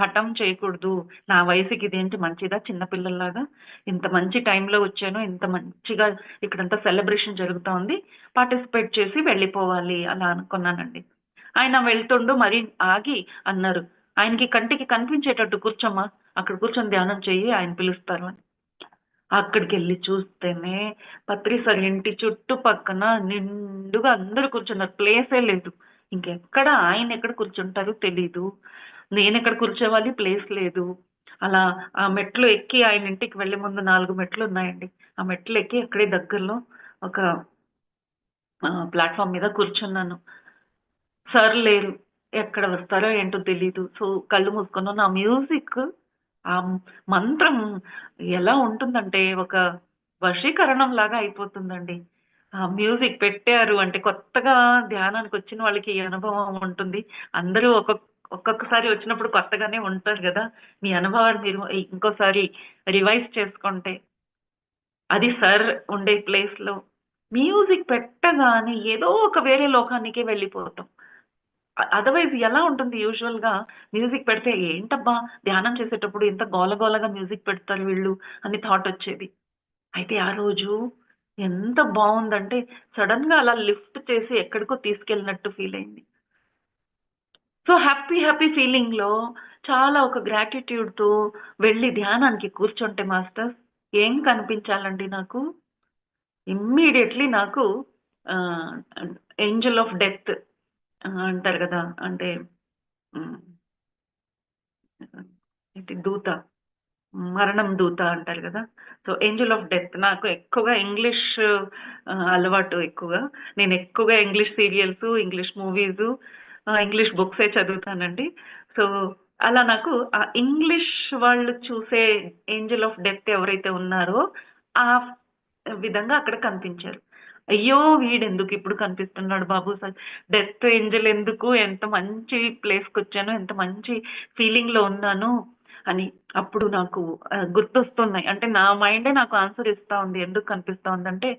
[SPEAKER 2] హఠం చేయకూడదు. నా వయసుకి ఇదేంటి మంచిదా చిన్న పిల్లల్లాగా? ఇంత మంచి టైంలో వచ్చాను. ఇంత మంచిగా ఇక్కడంతా సెలబ్రేషన్ జరుగుతా ఉంది. పార్టిసిపేట్ చేసి వెళ్ళిపోవాలి అలా అనుకున్నానండి. ఆయన వెళ్తుండు మరి ఆగి అన్నారు, ఆయనకి కంటికి కనిపించేటట్టు కూర్చోమ్మా. అక్కడ కూర్చొని ధ్యానం చెయ్యి. ఆయన పిలుస్తారు అని. అక్కడికెళ్ళి చూస్తేనే పత్రి సార్ ఇంటి చుట్టుపక్కన నిండుగా అందరూ కూర్చున్నారు. ప్లేసే లేదు. ఇంకెక్కడ ఆయనెక్కడ కూర్చుంటారో తెలీదు. నేనెక్కడ కూర్చోవాలి ప్లేస్ లేదు. అలా ఆ మెట్లు ఎక్కి ఆయన ఇంటికి వెళ్ళే ముందు 4 మెట్లున్నాయండి. ఆ మెట్లెక్కి అక్కడే దగ్గరలో ఒక ప్లాట్‌ఫార్మ్ మీద కూర్చున్నాను. సార్ లేరు. ఎక్కడ వస్తారో ఏంటో తెలీదు. సో, కళ్ళు మూసుకున్నాను. ఆ మ్యూజిక్ ఆ మంత్రం ఎలా ఉంటుందంటే, ఒక వశీకరణంలాగా అయిపోతుందండి. ఆ మ్యూజిక్ పెట్టారు అంటే కొత్తగా ధ్యానానికొచ్చిన వాళ్ళకి ఈ అనుభవం ఉంటుంది. అందరూ ఒక్కొక్కసారి వచ్చినప్పుడు కొత్తగానే ఉంటారు గదా! మీ అనుభవాన్ని మీరు ఇంకోసారి రివైజ్ చేసుకుంటే, అది సార్ ఉండే ప్లేస్‌లో మ్యూజిక్ పెట్టగానే ఏదో ఒక వేరే లోకానికే వెళ్ళిపోతాం. అదర్‌వైజ్ ఎలా ఉంటుంది యూజువల్‌గా మ్యూజిక్ పెడితే ఏంటబ్బా! ధ్యానం చేసేటప్పుడు ఇంత గోలగోలగా మ్యూజిక్ పెడతారు వీళ్ళు అని థాటొచ్చేది. అయితే ఆ రోజు ఎంత బావుందంటే సడెన్‌గా అలా లిఫ్ట్ చేసి ఎక్కడికో తీసుకెళ్ళినట్టు ఫీలయింది. సో, హ్యాపీ ఫీలింగ్‌లో చాలా ఒక గ్రాటిట్యూడ్‌తో వెళ్లి ధ్యానానికి కూర్చుంటే మాస్టర్స్ ఏం కనిపించాలండి నాకు? ఇమ్మీడియేట్‌లీ నాకు ఆహ్, ఏంజెల్ ఆఫ్ డెత్ అంటారు గదా! అంటే హ్మ్. ఏంటి దూత. మరణం దూత అంటారు గదా! సో, ఏంజెల్ ఆఫ్ డెత్ నాకు ఎక్కువగా ఇంగ్లీష్ అలవాటు ఎక్కువగా. నేను ఎక్కువగా English serials, English movies, English బుక్సే చదువుతానండి. సో, అలా నాకు ఆ ఇంగ్లీష్ వాళ్ళు చూసే ఏంజెల్ ఆఫ్ డెత్ ఎవరైతే ఉన్నారో, ఆ విధంగా అక్కడ కనిపించారు. అయ్యో! వీడెందుకు ఇప్పుడు కనిపిస్తున్నాడు బాబు డెత్ ఏంజెల్ ఎందుకు? ఎంత మంచి ప్లేస్‌కొచ్చాను. ఎంత మంచి ఫీలింగ్‌లో ఉన్నాను అని. అప్పుడు నాకు గుర్తొస్తున్నాయి. అంటే నా మైండే నాకు ఆన్సర్ ఇస్తా ఉంది. ఎందుకు కనిపిస్తా ఉందంటే,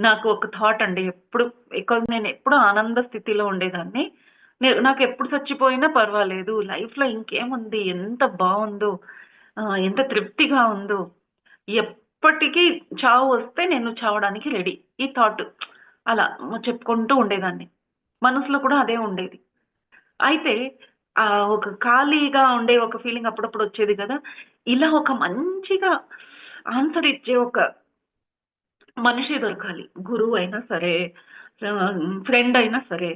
[SPEAKER 2] నాకు ఒక థాట్ అండి. ఎప్పుడు బికాజ్ నేనెప్పుడూ ఆనంద స్థితిలో ఉండేదాన్ని. నాకెప్పుడు చచ్చిపోయినా పర్వాలేదు. లైఫ్‌లో ఇంకేముంది? ఎంత బావుందో! ఎంత తృప్తిగా ఉందో! ఎప్పటికి చావు వస్తే నేను చావడానికి రెడీ. ఈ థాట్ అలా చెప్పుకుంటూ ఉండేదాన్ని. మనసులో కూడా అదే ఉండేది. అయితే ఒక ఖాళీగా ఉండే ఒక ఫీలింగ్ అప్పుడప్పుడు వచ్చేది కదా! ఇలా ఒక మంచిగా ఆన్సర్ ఇచ్చే ఒక మనిషి దొరకాలి. గురువైనా సరే, ఫ్రెండ్ అయినా సరే.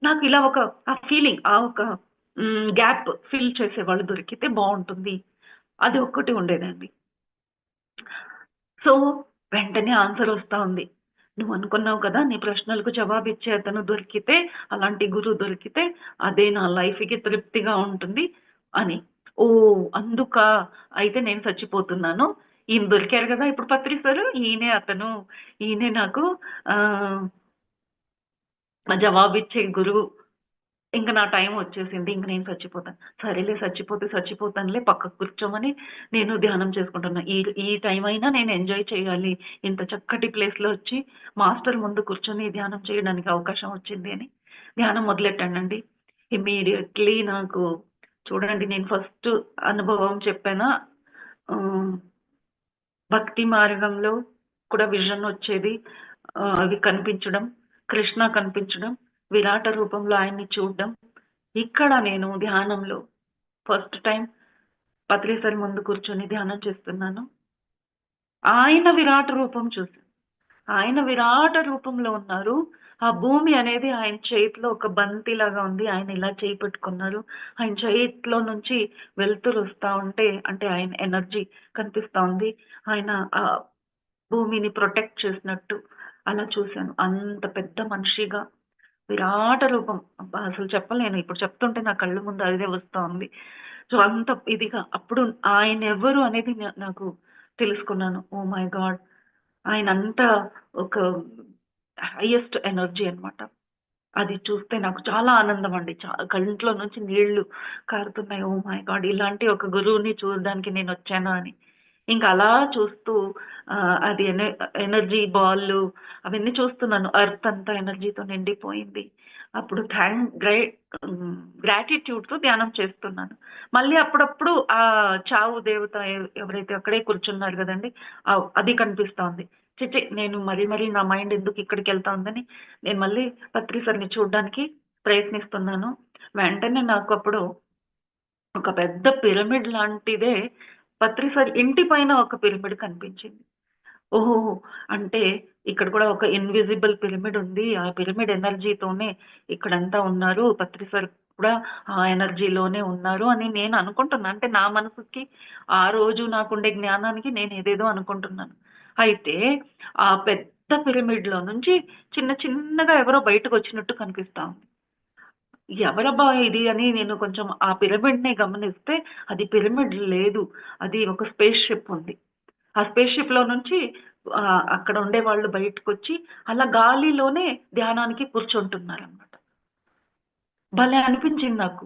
[SPEAKER 2] నాకు ఇలా ఒక ఆ ఫీలింగ్ ఆ ఒక గ్యాప్ ఫిల్ చేసేవాళ్ళు దొరికితే బావుంటుంది. అది ఒక్కటి ఉండేదండి. సో, వెంటనే ఆన్సరొస్తా ఉంది. నువ్వనుకున్నావు కదా! నీ ప్రశ్నలకు జవాబిచ్చే అతను దొరికితే, అలాంటి గురువు దొరికితే, అదే నా లైఫ్‌కి తృప్తిగా ఉంటుంది అని. ఓహ్! అందుకా! అయితే నేను చచ్చిపోతున్నాను. ఈయన దొరికారు గదా! ఇప్పుడు పత్రి సారు. ఈయనే అతను. ఈయనే నాకు ఆహ్, జవాబిచ్చే గురువు. ఇంక నా టైం వచ్చేసింది. ఇంక నేను చచ్చిపోతాను. సరేలే చచ్చిపోతే చచ్చిపోతానులే పక్కకు కూర్చోమని నేను ధ్యానం చేసుకుంటున్నా. ఈ ఈ టైం అయినా నేను ఎంజాయ్ చేయాలి. ఇంత చక్కటి ప్లేస్‌లో వచ్చి మాస్టర్ ముందు కూర్చొని ధ్యానం చేయడానికి అవకాశం వచ్చింది అని ధ్యానం మొదలెట్టానండి. ఇమ్మీడియేట్‌లీ నాకు చూడండి నేను ఫస్ట్ అనుభవం చెప్పానా ఆహ్, భక్తి మార్గంలో కూడా విజన్ వచ్చేది. అవి కనిపించడం, కృష్ణ కనిపించడం, విరాట రూపంలో ఆయన్ని చూడడం. ఇక్కడ నేను ధ్యానంలో ఫస్ట్ టైమ్ పత్రిసారి ముందు కూర్చొని ధ్యానం చేస్తున్నాను. ఆయన విరాట రూపం చూసాను. ఆయన విరాట రూపంలో ఉన్నారు. ఆ భూమి అనేది ఆయన చేతిలో ఒక బంతిలాగా ఉంది. ఆయన ఇలా చేయి పెట్టుకున్నారు. ఆయన చేతిలో నుంచి వెలుతురు వస్తా ఉంటే అంటే ఆయన ఎనర్జీ కనిపిస్తా ఉంది. ఆయన భూమిని ప్రొటెక్ట్ చేసినట్టు అలా చూసాను. అంత పెద్ద మనిషిగా విరాట రూపం. అబ్బా! అసలు చెప్పలేను. ఇప్పుడు చెప్తుంటే నా కళ్ళ ముందు అదే వస్తా ఉంది. సో, అంత ఇదిగా అప్పుడు ఆయనెవ్వరు అనేది నాకు తెలుసుకున్నాను. Oh my God! ఆయనంత ఒక హైయెస్ట్ ఎనర్జీ అన్నమాట. అది చూస్తే నాకు చాలా ఆనందం అండి. కంట్లో నుంచి నీళ్లు కారుతున్నాయి. ఓహ్ మై గాడ్! ఇలాంటి ఒక గురువుని చూడడానికి నేనొచ్చానా అని. ఇంక అలా చూస్తూ అది ఎనర్జీ బాల్లు అవన్నీ చూస్తున్నాను. ఎర్త్ అంతా ఎనర్జీతో నిండిపోయింది. అప్పుడు గ్రాటిట్యూడ్‌తో ధ్యానం చేస్తున్నాను. మళ్ళీ అప్పుడప్పుడు చావు దేవత ఎవరైతే అక్కడే కూర్చున్నారు గదండీ! అది కనిపిస్తోంది. ఛీ! నేను మరీ నా మైండ్ ఎందుకు ఇక్కడికెళ్తా ఉందని నేను మళ్ళీ పత్రిసరిని చూడ్డానికి ప్రయత్నిస్తున్నాను. వెంటనే నాకప్పుడు ఒక పెద్ద పిరమిడ్ లాంటిదే పత్రిసరి ఇంటి పైన ఒక పిరమిడ్ కనిపించింది. ఓహోహో! అంటే ఇక్కడ కూడా ఒక ఇన్విజిబుల్ పిరమిడ్ ఉంది. ఆ పిరమిడ్ ఎనర్జీతోనే ఇక్కడంతా ఉన్నారు. పత్రిసర్ కూడా ఆ ఎనర్జీలోనే ఉన్నారు అని నేను అనుకుంటున్నా. అంటే నా మనసుకి ఆ రోజు నాకుండే జ్ఞానానికి నేను ఏదేదో అనుకుంటున్నాను. అయితే ఆ పెద్ద పిరమిడ్‌లో నుంచి చిన్నగా ఎవరో బయటకొచ్చినట్టు కనిపిస్తా ఉంది. ఎవరబ్బా ఇది అని నేను కొంచెం ఆ పిరమిడ్‌ని గమనిస్తే అది పిరమిడ్ లేదు. అది ఒక స్పేస్ షిప్ ఉంది. ఆ స్పేస్ షిప్‌లో నుంచి అక్కడ ఉండేవాళ్ళు బయటకొచ్చి అలా గాలిలోనే ధ్యానానికి కూర్చుంటున్నారనమాట. భలే అనిపించింది నాకు.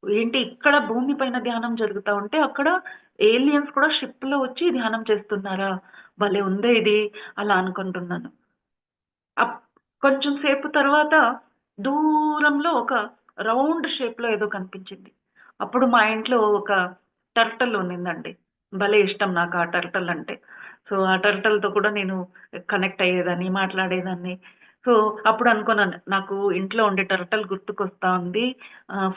[SPEAKER 2] ఏంటి ఇక్కడ భూమి పైన ధ్యానం జరుగుతా ఉంటే, అక్కడ ఏలియన్స్ కూడా షిప్‌లో వచ్చి ధ్యానం చేస్తున్నారా? భలే ఉందే ఇది అలా అనుకుంటున్నాను. అప్ కొంచెం సేపు తర్వాత దూరంలో ఒక రౌండ్ షేప్‌లో ఏదో కనిపించింది. అప్పుడు మా ఇంట్లో ఒక టర్టల్ ఉన్నిందండి. భలే ఇష్టం నాకు ఆ టర్టల్ అంటే. సో, ఆ టర్టల్‌తో కూడా నేను కనెక్ట్ అయ్యేదాన్ని, మాట్లాడేదాన్ని. సో, అప్పుడు అనుకున్నాను. నాకు ఇంట్లో ఉండే టర్టల్ గుర్తుకొస్తా ఉంది.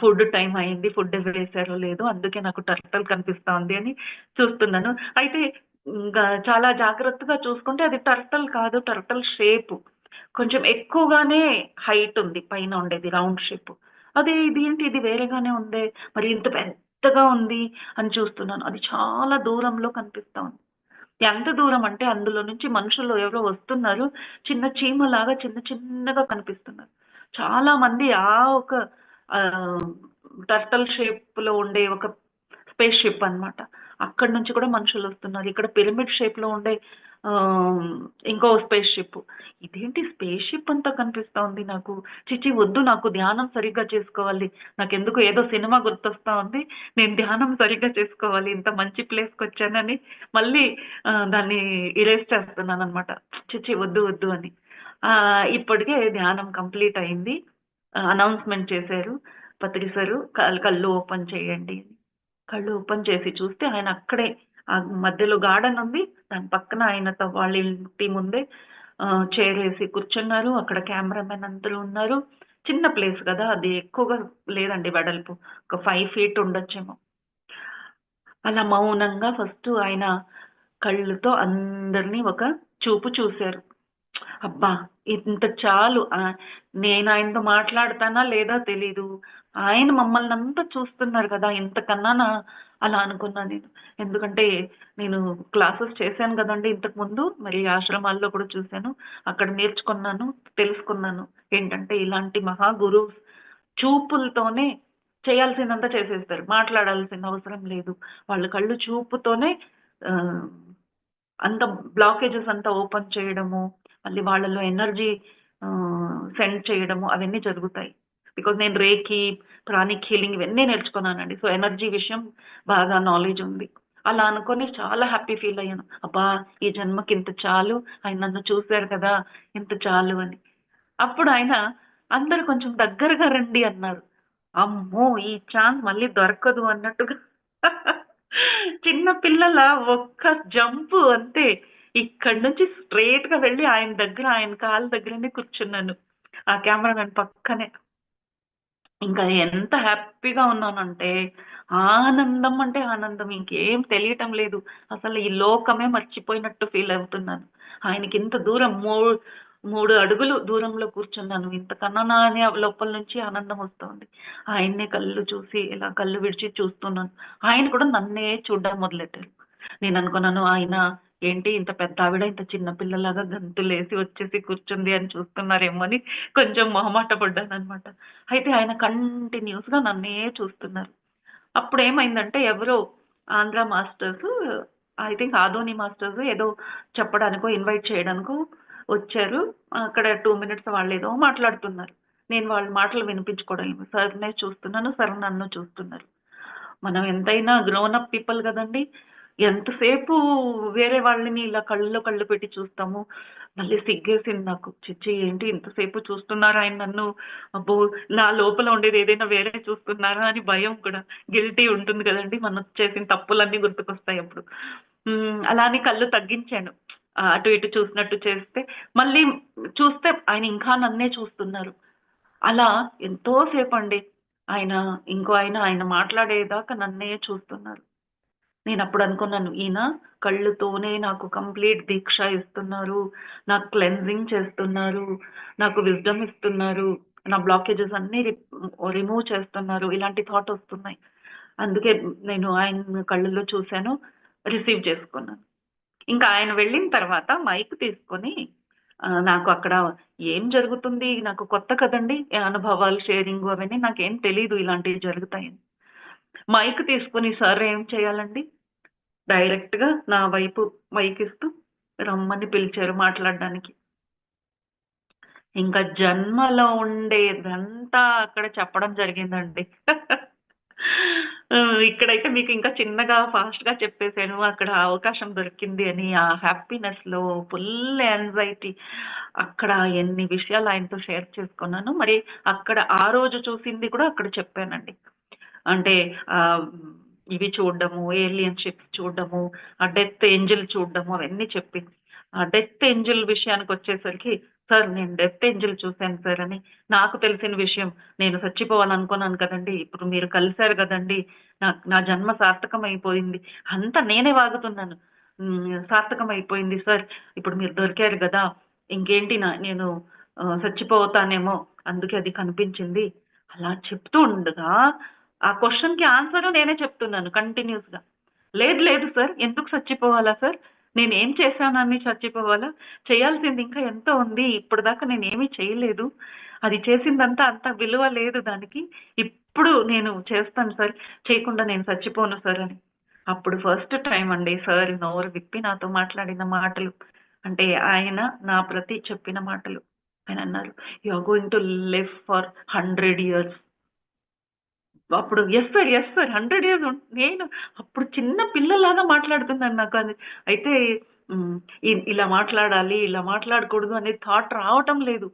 [SPEAKER 2] ఫుడ్ టైమ్ అయింది. ఫుడ్ వేశారో లేదో అందుకే నాకు టర్టల్ కనిపిస్తా ఉంది అని చూస్తున్నాను. అయితే ఇంకా చాలా జాగ్రత్తగా చూసుకుంటే అది టర్టల్ కాదు. Turtle shape. కొంచెం ఎక్కువగానే హైట్ ఉంది. పైన ఉండేది రౌండ్ షేప్. అదే ఇదేంటి ఇది వేరేగానే ఉందే. మరి ఇంత పెద్దగా ఉంది అని చూస్తున్నాను. అది చాలా దూరంలో కనిపిస్తా ఉంది. ఎంత దూరం అంటే అందులో నుంచి మనుషులు ఎవరో వస్తున్నారు. చిన్న చీమలాగా చిన్నగా కనిపిస్తున్నారు. చాలా మంది ఒక ఆహ్, టర్టల్ షేప్‌లో ఉండే ఒక స్పేస్ షిప్ అన్నమాట. అక్కడి నుంచి కూడా మనుషులొస్తున్నారు. ఇక్కడ పిరమిడ్ షేప్‌లో ఉండే ఆహ్, ఇంకో స్పేస్ షిప్. ఇదేంటి స్పేస్ షిప్ అంతా కనిపిస్తా ఉంది నాకు. వద్దు నాకు ధ్యానం సరిగ్గా చేసుకోవాలి. నాకెందుకో ఏదో సినిమా గుర్తొస్తా ఉంది. నేను ధ్యానం సరిగ్గా చేసుకోవాలి. ఇంత మంచి ప్లేస్‌కొచ్చానని మళ్ళీ దాన్ని ఇరేజ్ చేస్తున్నాననమాట. వద్దు అని. ఇప్పటికే ధ్యానం కంప్లీట్ అయింది. అనౌన్స్‌మెంట్ చేశారు. పత్రి సారు కళ్ళు ఓపెన్ చేయండి అని. కళ్ళు ఓపెన్ చేసి చూస్తే ఆయన అక్కడే మధ్యలో గార్డెన్ ఉంది. దాని పక్కన ఆయనతో వాళ్ళ ఇంటి ముందే చైరేసి కూర్చున్నారు. అక్కడ కెమెరామెన్ అందరూ ఉన్నారు. చిన్న ప్లేస్ గదా! అది ఎక్కువగా లేదండి వెడల్పు. ఒక 5 ఫీట్ ఉండొచ్చేమో. అలా మౌనంగా ఫస్ట్ ఆయన కళ్ళుతో అందరిని ఒక చూపు చూసారు. అబ్బా! ఇంత చాలు. నేనాయనతో మాట్లాడతానా లేదా తెలీదు. ఆయన మమ్మల్నంతా చూస్తున్నారు గదా! ఇంతకన్నానా అలా అనుకున్నా నేను. ఎందుకంటే నేను క్లాసెస్ చేశాను గదండీ ఇంతకుముందు. మరి ఆశ్రమాల్లో కూడా చూసాను. అక్కడ నేర్చుకున్నాను, తెలుసుకున్నాను. ఏంటంటే ఇలాంటి మహా గురువు చూపులతోనే చేయాల్సిందంతా చేసేస్తారు. మాట్లాడాల్సిన అవసరం లేదు. వాళ్ళు కళ్ళు చూపుతోనే ఆహ్, అంత బ్లాకేజెస్ అంతా ఓపెన్ చేయడము, మళ్ళీ వాళ్ళలో ఎనర్జీ సెండ్ చేయడము అవన్నీ జరుగుతాయి. బికాజ్ నేను రేకి, ప్రాణిక్ హీలింగ్ ఇవన్నీ నేర్చుకున్నానండి. సో ఎనర్జీ విషయం బాగా నాలెడ్జ్ ఉంది. అలా అనుకొని చాలా హ్యాపీ ఫీల్ అయ్యాను. అబ్బా! ఈ జన్మకి ఇంత చాలు, ఆయన నన్ను చూసారు కదా, ఇంత చాలు అని. అప్పుడు ఆయన అందరూ కొంచెం దగ్గరగా రండి అన్నారు. అమ్మో! ఈ ఛాన్స్ మళ్ళీ దొరకదు అన్నట్టుగా చిన్న పిల్లల ఒక్క జంపు అంతే. ఇక్కడి నుంచి స్ట్రెయిట్‌గా వెళ్ళి ఆయన దగ్గర, ఆయన కాళ్ళ దగ్గరనే కూర్చున్నాను. ఆ కెమెరామెన్ పక్కనే. ఇంకా ఎంత హ్యాపీగా ఉన్నానంటే, ఆనందం అంటే ఆనందం. ఇంకేం తెలియటం లేదు. అసలు ఈ లోకమే మర్చిపోయినట్టు ఫీల్ అవుతున్నాను. ఆయనకింత దూరం 3 అడుగులు దూరంలో కూర్చున్నాను. ఇంతకన్నా అని లోపల నుంచి ఆనందం వస్తోంది. ఆయన్నే కళ్ళు చూసి ఇలా కళ్ళు విడిచి చూస్తున్నాను. ఆయన కూడా నన్నే చూడడం మొదలెట్టారు. నేననుకున్నాను ఆయన ఏంటి ఇంత పెద్ద ఆవిడ ఇంత చిన్న పిల్లలాగా గంతులేసి వచ్చేసి కూర్చుంది అని చూస్తున్నారేమో అని కొంచెం మొహమాట పడ్డాననమాట. అయితే ఆయన కంటిన్యూస్‌గా నన్నే చూస్తున్నారు. అప్పుడేమైందంటే ఎవరో Andhra masters, I think Adoni masters ఏదో చెప్పడానికో, ఇన్వైట్ చేయడానికో వచ్చారు. అక్కడ 2 మినిట్స్ వాళ్ళేదో మాట్లాడుతున్నారు. నేను వాళ్ళ మాటలు వినిపించుకోవడం లేదు. సార్‌నే చూస్తున్నాను, సార్ నన్ను చూస్తున్నారు. మనం ఎంతైనా గ్రోన్ అప్ పీపుల్ గదండీ! ఎంతసేపు వేరే వాళ్ళని ఇలా కళ్ళలో కళ్ళు పెట్టి చూస్తాము. మళ్ళీ సిగ్గేసింది నాకు. ఛీ! ఏంటి ఇంతసేపు చూస్తున్నారా ఆయన నన్ను? అబ్బో! నా లోపల ఉండేది ఏదైనా వేరే చూస్తున్నారా అని భయం కూడా. గిల్టీ ఉంటుంది గదండీ! మనం చేసిన తప్పులన్నీ గుర్తుకొస్తాయి అప్పుడు. అలా అని కళ్ళు తగ్గించాను. అటు ఇటు చూసినట్టు చేస్తే, మళ్ళీ చూస్తే ఆయన ఇంకా నన్నే చూస్తున్నారు. అలా ఎంతో సేపండి. ఆయన ఇంకో ఆయన మాట్లాడేదాకా నన్నే చూస్తున్నారు. నేనప్పుడు అనుకున్నాను, ఈయన కళ్ళుతోనే నాకు కంప్లీట్ దీక్ష ఇస్తున్నారు. నాకు క్లెన్జింగ్ చేస్తున్నారు. నాకు విజ్డమ్ ఇస్తున్నారు. నా బ్లాకేజెస్ అన్నీ రిమూవ్ చేస్తున్నారు. ఇలాంటి థాట్ వస్తున్నాయి. అందుకే నేను ఆయన కళ్ళల్లో చూసాను. రిసీవ్ చేసుకున్నాను. ఇంకా ఆయన వెళ్ళిన తర్వాత మైక్ తీసుకొని నాకు అక్కడ ఏం జరుగుతుంది? నాకు కొత్త కదండీ! అనుభవాలు షేరింగు అవన్నీ నాకేం తెలీదు ఇలాంటివి జరుగుతాయని. మైక్ తీసుకొని సార్ ఏం చేయాలండి? డైరెక్ట్‌గా నా వైపు మైక్ ఇస్తూ రమ్మని పిలిచారు మాట్లాడడానికి. ఇంకా జన్మలో ఉండేదంతా అక్కడ చెప్పడం జరిగిందండి. ఇక్కడైతే మీకు ఇంకా చిన్నగా ఫాస్ట్‌గా చెప్పేసాను. అక్కడ అవకాశం దొరికింది అని ఆ హ్యాపీనెస్‌లో ఫుల్ యాంగ్జైటీ. అక్కడ ఎన్ని విషయాలు ఆయనతో షేర్ చేసుకున్నాను. మరి అక్కడ ఆ రోజు చూసింది కూడా అక్కడ చెప్పానండి. అంటే ఆహ్, ఇవి చూడడము, ఏలియన్ షిప్స్ చూడడము, ఆ డెత్ ఏంజెల్ చూడడము అవన్నీ చెప్పింది. ఆ డెత్ ఏంజెల్ విషయానికొచ్చేసరికి, "సార్ నేను డెత్ ఏంజెల్ చూసాను సార్" అని. నాకు తెలిసిన విషయం నేను చచ్చిపోవాలనుకున్నాను కదండీ! ఇప్పుడు మీరు కలిసారు గదండీ! నా జన్మ సార్థకం అయిపోయింది. అంతా నేనే వాగుతున్నాను. సార్థకం అయిపోయింది సార్. ఇప్పుడు మీరు దొరికారు గదా! ఇంకేంటి నేను చచ్చిపోతానేమో అందుకే అది కనిపించింది. అలా చెప్తూ ఉండగా ఆ క్వెషన్‌కి ఆన్సరు నేనే చెప్తున్నాను కంటిన్యూస్‌గా. లేదు లేదు సార్. ఎందుకు చచ్చిపోవాలా సార్? నేనేం చేశానని చచ్చిపోవాలా? చేయాల్సింది ఇంకా ఎంతో ఉంది. ఇప్పటిదాకా నేనేమి చేయలేదు. అది చేసిందంతా అంత విలువ లేదు దానికి. ఇప్పుడు నేను చేస్తాను సార్. చేయకుండా నేను చచ్చిపోను సార్ అని. అప్పుడు ఫస్ట్ టైమ్ అండి సార్ నోరు విప్పి నాతో మాట్లాడిన మాటలు. అంటే ఆయన నా ప్రతి చెప్పిన మాటలు. ఆయనన్నారు, "you are going to live for 100 years." అప్పుడు yes sir. Yes sir. 100 years నేను అప్పుడు చిన్న పిల్లలాగా మాట్లాడుతున్నాను నాకది. అయితే హ్మ్. ఇలా మాట్లాడాలి, ఇలా మాట్లాడకూడదు అనే థాట్ రావటం లేదు.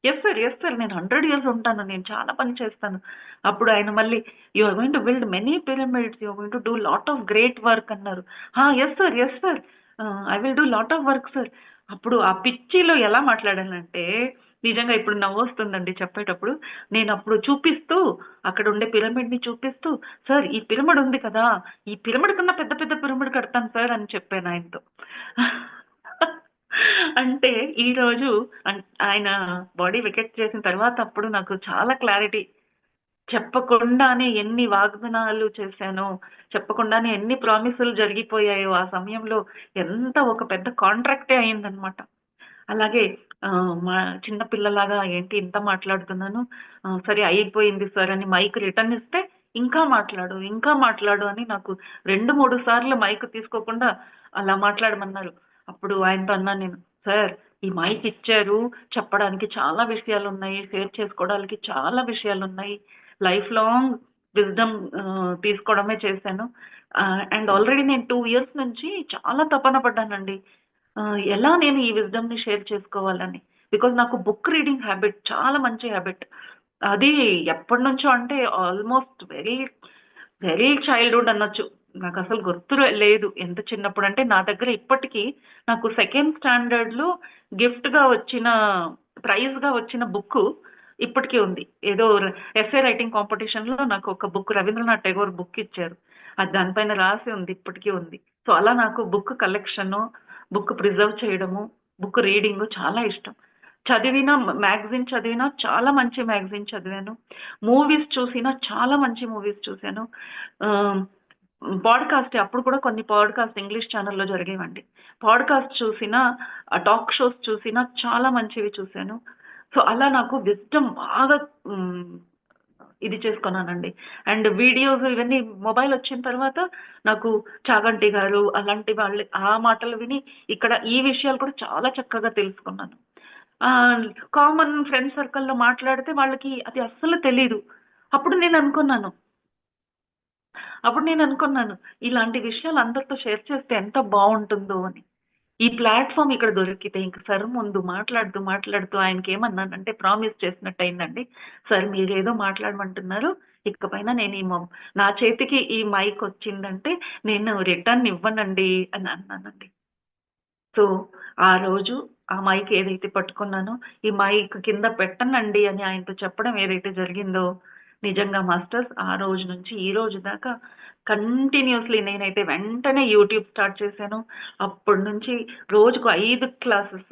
[SPEAKER 2] Yes sir. Yes sir. నేను 100 ఇయర్స్ ఉంటాను. నేను చాలా పని చేస్తాను. అప్పుడు ఆయన మళ్ళీ "you are going to build many pyramids. You are going to do lot of great work" అన్నారు. ఆ! Yes sir. Yes sir. I will do lot of work sir. అప్పుడు ఆ పిచ్చిలో ఎలా మాట్లాడానంటే నిజంగా ఇప్పుడు నవ్వొస్తుందండి చెప్పేటప్పుడు. నేనప్పుడు చూపిస్తూ అక్కడుండే పిరమిడ్‌ని చూపిస్తూ, "సార్ ఈ పిరమిడ్ ఉంది కదా! ఈ పిరమిడ్ కన్నా పెద్ద పెద్ద పిరమిడ్ కడతాను సార్" అని చెప్పాను ఆయనతో. అంటే ఈరోజు ఆయన బాడీ వెకేట్ చేసిన తర్వాత అప్పుడు నాకు చాలా క్లారిటీ. చెప్పకుండానే ఎన్ని వాగ్దానాలు చేశానో, చెప్పకుండానే ఎన్ని ప్రామిసులు జరిగిపోయాయో ఆ సమయంలో ఎంత ఒక పెద్ద కాంట్రాక్టే అయిందనమాట. అలాగే మా చిన్న పిల్లలాగా ఏంటి ఇంత మాట్లాడుతున్నాను. సరే అయిపోయింది సార్ అని మైక్ రిటర్న్ ఇస్తే, ఇంకా మాట్లాడు, ఇంకా మాట్లాడు అని నాకు 2, 3 సార్లు మైక్ తీసుకోకుండా అలా మాట్లాడమన్నారు. అప్పుడు ఆయనతో అన్నాను నేను, "సార్ ఈ మైక్ ఇచ్చారు, చెప్పడానికి చాలా విషయాలు ఉన్నాయి, షేర్ చేసుకోవడానికి చాలా విషయాలు ఉన్నాయి. లైఫ్ లాంగ్ విజ్డమ్ తీసుకోవడమే చేశాను. అండ్ ఆల్రెడీ నేను 2 ఇయర్స్ నుంచి చాలా తపన పడ్డానండి. ఎలా నేను ఈ విజ్డమ్ని షేర్ చేసుకోవాలని. బికాజ్ నాకు బుక్ రీడింగ్ హ్యాబిట్ చాలా మంచి హ్యాబిట్. అది ఎప్పటి నుంచో అంటే ఆల్మోస్ట్ వెరీ వెరీ చైల్డ్‌హుడ్ అనొచ్చు. నాకసలు గుర్తు లేదు. ఎంత చిన్నప్పుడు అంటే నా దగ్గర ఇప్పటికి నాకు సెకండ్ స్టాండర్డ్‌లో గిఫ్ట్‌గా వచ్చిన ప్రైజ్‌గా వచ్చిన బుక్కు ఇప్పటికి ఉంది. ఏదో ఎస్సే రైటింగ్ కాంపిటీషన్‌లో నాకు ఒక బుక్ 'రవీంద్రనాథ్ ఠాగూర్' బుక్ ఇచ్చారు. అది దానిపైన రాసి ఉంది. ఇప్పటికి ఉంది. సో, అలా నాకు బుక్ కలెక్షను, బుక్ ప్రిజర్వ్ చేయడము, బుక్ రీడింగు చాలా ఇష్టం. చదివిన మ్యాగజైన్ చదివినా చాలా మంచి మ్యాగజైన్ చదివాను. మూవీస్ చూసినా చాలా మంచి మూవీస్ చూసాను. ఆహ్, పాడ్‌కాస్ట్ అప్పుడు కూడా కొన్ని పాడ్‌కాస్ట్ ఇంగ్లీష్ ఛానెల్‌లో జరిగేవండి. పాడ్‌కాస్ట్ చూసినా, టాక్ షోస్ చూసినా చాలా మంచివి చూసాను. సో, అలా నాకు విజ్డమ్ బాగా హ్మ్, ఇది చేసుకున్నానండి. అండ్ వీడియోస్ ఇవన్నీ మొబైల్ వచ్చిన తర్వాత నాకు చాగంటి గారు అలాంటి వాళ్ళ ఆ మాటలు విని ఇక్కడ ఈ విషయాలు కూడా చాలా చక్కగా తెలుసుకున్నాను. ఆహ్, కామన్ ఫ్రెండ్ సర్కిల్‌లో మాట్లాడితే వాళ్ళకి అది అస్సలు తెలీదు. అప్పుడు నేననుకున్నాను ఇలాంటి విషయాలు అందరితో షేర్ చేస్తే ఎంత బావుంటుందో అని. ఈ ప్లాట్‌ఫార్మ్ ఇక్కడ దొరికితే ఇంక సార్ ముందు మాట్లాడుతూ ఆయనకేమన్నానంటే ప్రామిస్ చేసినట్టయిందండి. సార్ మీరేదో మాట్లాడమంటున్నారు. ఇకపైన నేను నా చేతికి ఈ మైక్ వచ్చిందంటే నేను రిటర్న్ ఇవ్వనండి అని అన్నానండి. సో, ఆ రోజు ఆ మైక్ ఏదైతే పట్టుకున్నానో, ఈ మైక్ కింద పెట్టనండి అని ఆయనతో చెప్పడం ఏదైతే జరిగిందో, నిజంగా మాస్టర్స్ ఆ రోజు నుంచి ఈ రోజు దాకా కంటిన్యూయస్‌లీ నేనైతే వెంటనే యూట్యూబ్ స్టార్ట్ చేశాను. అప్పటి నుంచి రోజుకు 5 క్లాసెస్.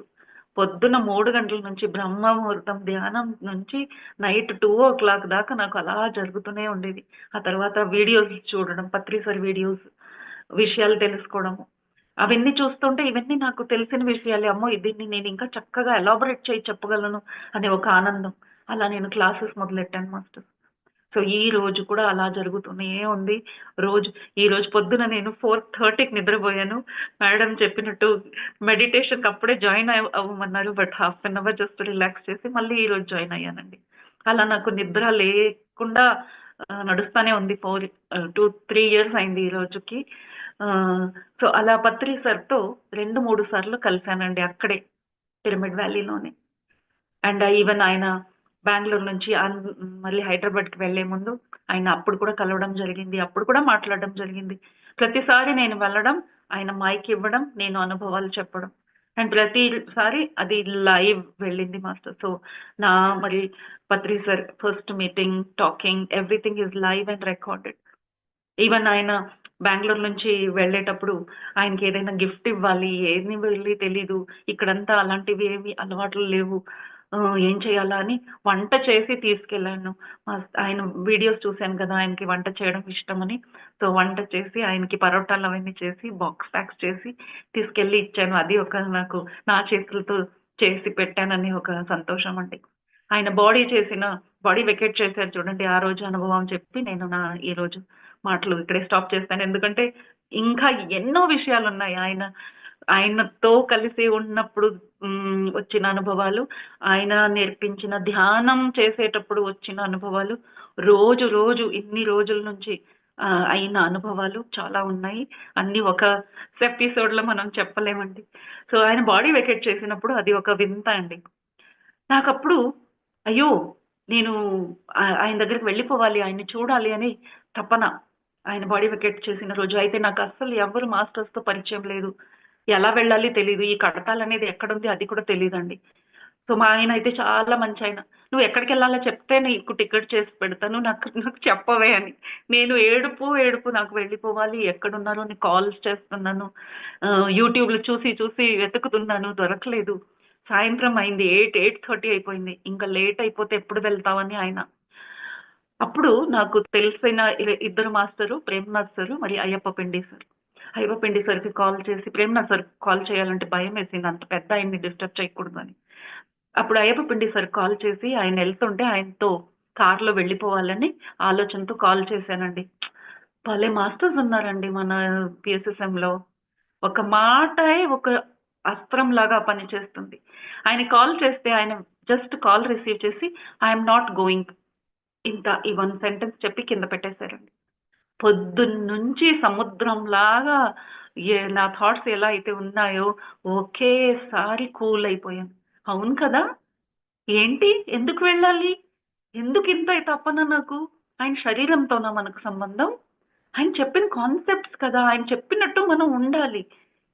[SPEAKER 2] పొద్దున్న 3 గంటల నుంచి బ్రహ్మ ముహూర్తం ధ్యానం నుంచి నైట్ 2:00 దాకా నాకు అలా జరుగుతూనే ఉండేది. ఆ తర్వాత వీడియోస్ చూడడం, పత్రి సార్ వీడియోస్, విషయాలు తెలుసుకోవడము. అవన్నీ చూస్తుంటే ఇవన్నీ నాకు తెలిసిన విషయాలే. అమ్మో! దీన్ని నేనింకా చక్కగా ఎలాబొరేట్ చేసి చెప్పగలను అనే ఒక ఆనందం. అలా నేను క్లాసెస్ మొదలెట్టాను మాస్టర్. సో, ఈ రోజు కూడా అలా జరుగుతూనే ఉంది. రోజు ఈరోజు పొద్దున నేను 4:30కి నిద్రపోయాను. మేడం చెప్పినట్టు మెడిటేషన్‌కి అప్పుడే జాయిన్ అవ్వమన్నారు. But half an hour just relax చేసి మళ్ళీ ఈరోజు జాయిన్ అయ్యానండి. అలా నాకు నిద్ర లేకుండా నడుస్తానే ఉంది. 2, 3 ఇయర్స్ అయింది ఈ రోజుకి. సో, అలా పత్రి సార్‌తో 2, 3 సార్లు కలిసానండి అక్కడే పిరమిడ్ వ్యాలీలోనే. అండ్ ఈవెన్ ఆయన బెంగుళూరు నుంచి మళ్ళీ హైదరాబాద్‌కి వెళ్ళే ముందు ఆయన అప్పుడు కూడా కలవడం జరిగింది. అప్పుడు కూడా మాట్లాడడం జరిగింది. ప్రతిసారి నేను వెళ్ళడం, ఆయన మైక్ ఇవ్వడం, నేను అనుభవాలు చెప్పడం. అండ్ ప్రతిసారి అది లైవ్ వెళ్ళింది మాస్టర్. సో, నా మరి Patri sir first meeting, talking everything is live and recorded. Even ఆయన బెంగుళూరు నుంచి వెళ్ళేటప్పుడు ఆయనకేదైనా గిఫ్ట్ ఇవ్వాలి, ఏమి ఇవ్వాలి తెలీదు. ఇక్కడంతా అలాంటివి ఏమి అలవాట్లు లేవు. ఏం చేయాలా అని వంట చేసి తీసుకెళ్ళాను. ఆయన వీడియోస్ చూసాను కదా! ఆయనకి వంట చేయడం ఇష్టమని. సో, వంట చేసి ఆయనకి పరోటాలు అవన్నీ చేసి బాక్స్ ప్యాక్స్ చేసి తీసుకెళ్ళి ఇచ్చాను. అది ఒక నాకు నా చేతులతో చేసి పెట్టానని ఒక సంతోషం అండి. ఆయన బాడీ వెకేట్ చేశారు చూడండి. ఆ రోజు అనుభవం చెప్పి నేను ఈరోజు మాటలు ఇక్కడే స్టాప్ చేస్తాను. ఎందుకంటే ఇంకా ఎన్నో విషయాలున్నాయి. ఆయనతో కలిసి ఉన్నప్పుడు వచ్చిన అనుభవాలు, ఆయన నేర్పించిన ధ్యానం చేసేటప్పుడు వచ్చిన అనుభవాలు, రోజు ఇన్ని రోజుల నుంచి అయిన అనుభవాలు చాలా ఉన్నాయి. అన్నీ ఒక ఎపిసోడ్‌లో మనం చెప్పలేమండి. సో, ఆయన బాడీ వెకేట్ చేసినప్పుడు అది ఒక వింత అండి. నాకప్పుడు అయ్యో! నేను ఆయన దగ్గరికి వెళ్ళిపోవాలి, ఆయన్ని చూడాలి అని తపన. ఆయన బాడీ వెకేట్ చేసిన రోజు. అయితే నాకస్సలు ఎవ్వరు మాస్టర్స్‌తో పరిచయం లేదు. ఎలా వెళ్ళాలి తెలీదు. ఈ కడతాలనేది ఎక్కడుంది అది కూడా తెలీదండి. సో, మా ఆయనయితే చాలా మంచాయన. "నువ్వెక్కడికెళ్ళాలో చెప్తే నీకు టికెట్ చేసి పెడతాను. నాకు చెప్పవే" అని. నేను ఏడుపు నాకు వెళ్ళిపోవాలి. ఎక్కడున్నారో అని కాల్స్ చేస్తున్నాను. యూట్యూబ్‌లో చూసి వెతుకుతున్నాను. దొరకలేదు. సాయంత్రం అయింది. 8:30 అయిపోయింది. ఇంకా లేట్ అయిపోతే ఎప్పుడు వెళ్తావని ఆయన. అప్పుడు నాకు తెలిసిన ఇద్దరు మాస్టరు ప్రేమ్‌నాథ్ సారు, మరి అయ్యప్ప పిండి సార్. అయ్యప్ప పిండి సార్‌కి కాల్ చేసి ప్రేమ్‌నాథ్ సార్‌కి కాల్ చేయాలంటే భయమేసింది. అంత పెద్ద ఆయన్ని డిస్టర్బ్ చేయకూడదని. అప్పుడు అయ్యప్ప పిండి సార్‌కి కాల్ చేసి ఆయనెళ్తుంటే ఆయనతో కార్‌లో వెళ్ళిపోవాలని ఆలోచనతో కాల్ చేశానండి. భలే మాస్టర్స్ ఉన్నారండి మన పీఎస్ఎస్ఎంలో. ఒక మాటే ఒక అస్త్రం లాగా పనిచేస్తుంది. ఆయన కాల్ చేస్తే ఆయన జస్ట్ కాల్ రిసీవ్ చేసి ఐఎమ్ నాట్ గోయింగ్, ఇంత ఈ 1 సెంటెన్స్ చెప్పి కింద పెట్టేశారండి. పొద్దున్నుంచి సముద్రంలాగా నా థాట్స్ ఎలా అయితే ఉన్నాయో ఒకేసారి కూల్ అయిపోయాను. అవును కదా! ఏంటి? ఎందుకు వెళ్ళాలి? ఎందుకు ఇంత తపన నాకు? ఆయన శరీరంతోనా మనకు సంబంధం? ఆయన చెప్పిన కాన్సెప్ట్స్ కదా! ఆయన చెప్పినట్టు మనం ఉండాలి.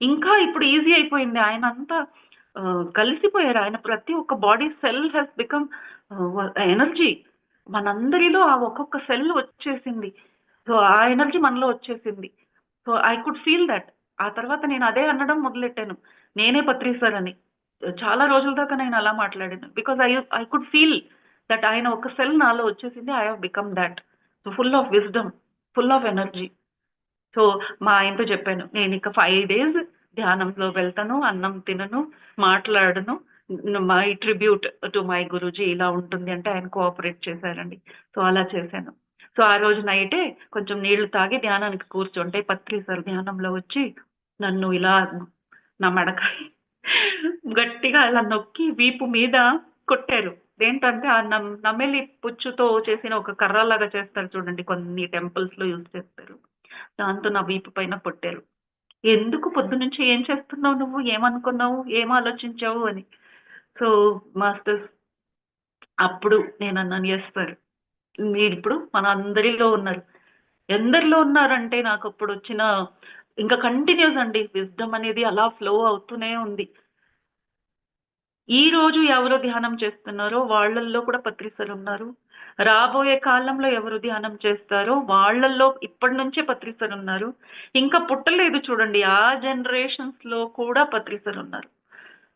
[SPEAKER 2] ఇంకా ఇప్పుడు ఈజీ అయిపోయింది. ఆయన అంతా కలిసిపోయారు. ఆయన ప్రతి ఒక్క body cell he's become energy. మనందరిలో ఆ ఒక్కొక్క సెల్ వచ్చేసింది. సో, ఆ ఎనర్జీ మనలో వచ్చేసింది. So, I could feel that. ఆ తర్వాత నేను అదే అనడం మొదలెట్టాను. నేనే పత్రి సార్ అని. చాలా రోజుల దాకా నేను అలా మాట్లాడాను. Because I could feel that ఆయన ఒక సెల్ నాలో వచ్చేసింది. I have become that. So, full of wisdom, full of energy. So, మా ఆయనతో చెప్పాను. నేనిక 5 డేస్ ధ్యానంలో వెళ్తాను. అన్నం తినను, మాట్లాడను. My tribute to my Guruji ఇలా ఉంటుంది అంటే ఆయన కోఆపరేట్ చేశారండి. సో, అలా చేశాను. సో, ఆ రోజు నైటే కొంచెం నీళ్లు తాగి ధ్యానానికి కూర్చుంటే పత్రి సార్ ధ్యానంలో వచ్చి నన్ను ఇలా నా మెడకాయ గట్టిగా ఇలా నొక్కి వీపు మీద కొట్టారు. ఏంటంటే ఆ నమిలి పుచ్చుతో చేసిన ఒక కర్రలాగా చేస్తారు చూడండి, కొన్ని టెంపుల్స్‌లో యూజ్ చేస్తారు. దాంతో నా వీపు పైన కొట్టారు. ఎందుకు పొద్దున్నుంచి ఏం చేస్తున్నావు నువ్వు? ఏమనుకున్నావు? ఏం ఆలోచించావు అని. సో, మాస్టర్స్ అప్పుడు నేనన్నాను, యెస్ సార్. మీరిప్పుడు మనందరిలో ఉన్నారు. ఎందరిలో ఉన్నారంటే నాకప్పుడొచ్చిన ఇంకా కంటిన్యూస్ అండి. విజ్డమ్ అనేది అలా ఫ్లో అవుతూనే ఉంది. ఈ రోజు ఎవరు ధ్యానం చేస్తున్నారో వాళ్ళల్లో కూడా పత్రి సార్ ఉన్నారు. రాబోయే కాలంలో ఎవరు ధ్యానం చేస్తారో వాళ్ళల్లో ఇప్పటి నుంచే పత్రి సార్ ఉన్నారు. ఇంకా పుట్టలేదు చూడండి, ఆ జనరేషన్స్‌లో కూడా పత్రి సార్ ఉన్నారు.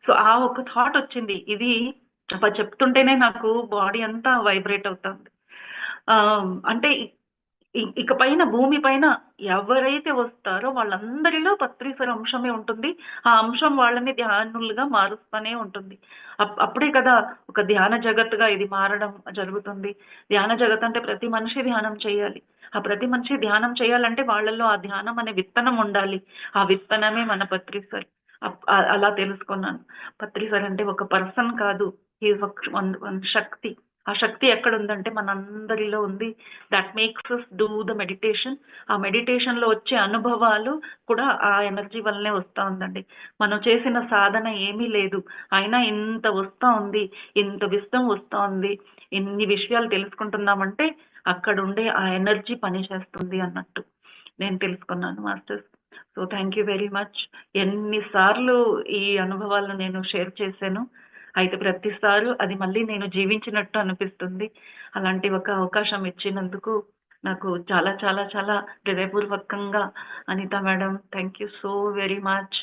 [SPEAKER 2] సో, ఆ ఒక థాట్ వచ్చింది. ఇది చెప్తుంటేనే నాకు బాడీ అంతా వైబ్రేట్ అవుతుంది. అంటే ఇక పైన భూమి పైన ఎవరైతే వస్తారో వాళ్ళందరిలో పత్రీశ్వర అంశమే ఉంటుంది. ఆ అంశం వాళ్ళని ధ్యానులుగా మారుస్తూనే ఉంటుంది. అప్పుడే కదా ఒక ధ్యాన జగత్తుగా ఇది మారడం జరుగుతుంది. ధ్యాన జగత్ అంటే ప్రతి మనిషి ధ్యానం చేయాలి. ఆ ప్రతి మనిషి ధ్యానం చేయాలంటే వాళ్ళలో ఆ ధ్యానం అనే విత్తనం ఉండాలి. ఆ విత్తనమే మన పత్రీశ్వర్. అలా తెలుసుకున్నాను. పత్రీశ్వర్ అంటే ఒక పర్సన్ కాదు. He is one shakti. ఆ శక్తి ఎక్కడుందంటే మనందరిలో ఉంది. That makes us do the meditation. ఆ మెడిటేషన్‌లో వచ్చే అనుభవాలు కూడా ఆ ఎనర్జీ వల్లనే వస్తా ఉందండి. మనం చేసిన సాధన ఏమీ లేదు. అయినా ఇంత వస్తా ఉంది. ఇంత విజ్డమ్ వస్తా ఉంది. ఇన్ని విషయాలు తెలుసుకుంటున్నామంటే అక్కడుండే ఆ ఎనర్జీ పనిచేస్తుంది అన్నట్టు నేను తెలుసుకున్నాను masters. So, thank you very much. ఎన్ని సార్లు ఈ అనుభవాలను నేను షేర్ చేశాను. అయితే ప్రతిసారు అది మళ్ళీ నేను జీవించినట్టు అనిపిస్తుంది. అలాంటి ఒక అవకాశం ఇచ్చినందుకు నాకు చాలా చాలా చాలా హృదయపూర్వకంగా Anitha madam thank you so very much.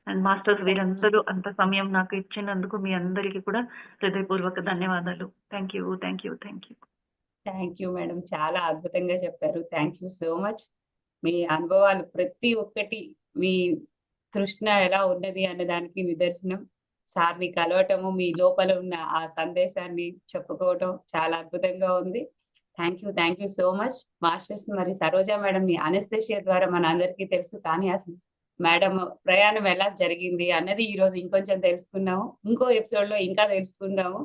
[SPEAKER 2] And masters వీరందరూ అంత సమయం నాకు ఇచ్చినందుకు మీ అందరికీ కూడా హృదయపూర్వక ధన్యవాదాలు. Thank you. Thank you. Thank you.
[SPEAKER 1] Thank you madam. చాలా అద్భుతంగా చెప్పారు. Thank you so much. మీ అనుభవాలు ప్రతి ఒక్కటి మీ తృష్ణ ఎలా ఉన్నది అన్న దానికి నిదర్శనం. సార్‌ని కలవటము, మీ లోపల ఉన్న ఆ సందేశాన్ని చెప్పుకోవటం చాలా అద్భుతంగా ఉంది. Thank you so much. Masters మరి సరోజ మేడంని అనస్థీషియా ద్వారా మనందరికీ తెలుసు. కానీ అసలు మేడం ప్రయాణం ఎలా జరిగింది అన్నది ఈరోజు ఇంకొంచెం తెలుసుకున్నాము. ఇంకో ఎపిసోడ్‌లో ఇంకా తెలుసుకుందాము.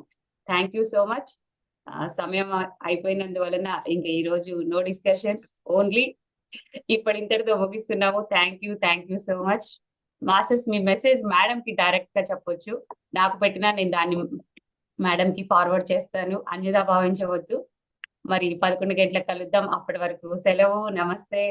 [SPEAKER 1] Thank you so much. సమయం అయిపోయినందువలన ఇంక ఈరోజు నో డిస్కషన్స్ ఓన్లీ ఇంతటితో ముగిస్తున్నాము. Thank you so much. Masters me message మేడంకి డైరెక్ట్ గా చెప్పొచ్చు. నాకు పెట్టినా నేను దాన్ని మేడంకి ఫార్వర్డ్ చేస్తాను. అన్యదా భావించవద్దు. మరి 11 గంటలకు కలుద్దాం. అప్పటి వరకు సెలవు. నమస్తే.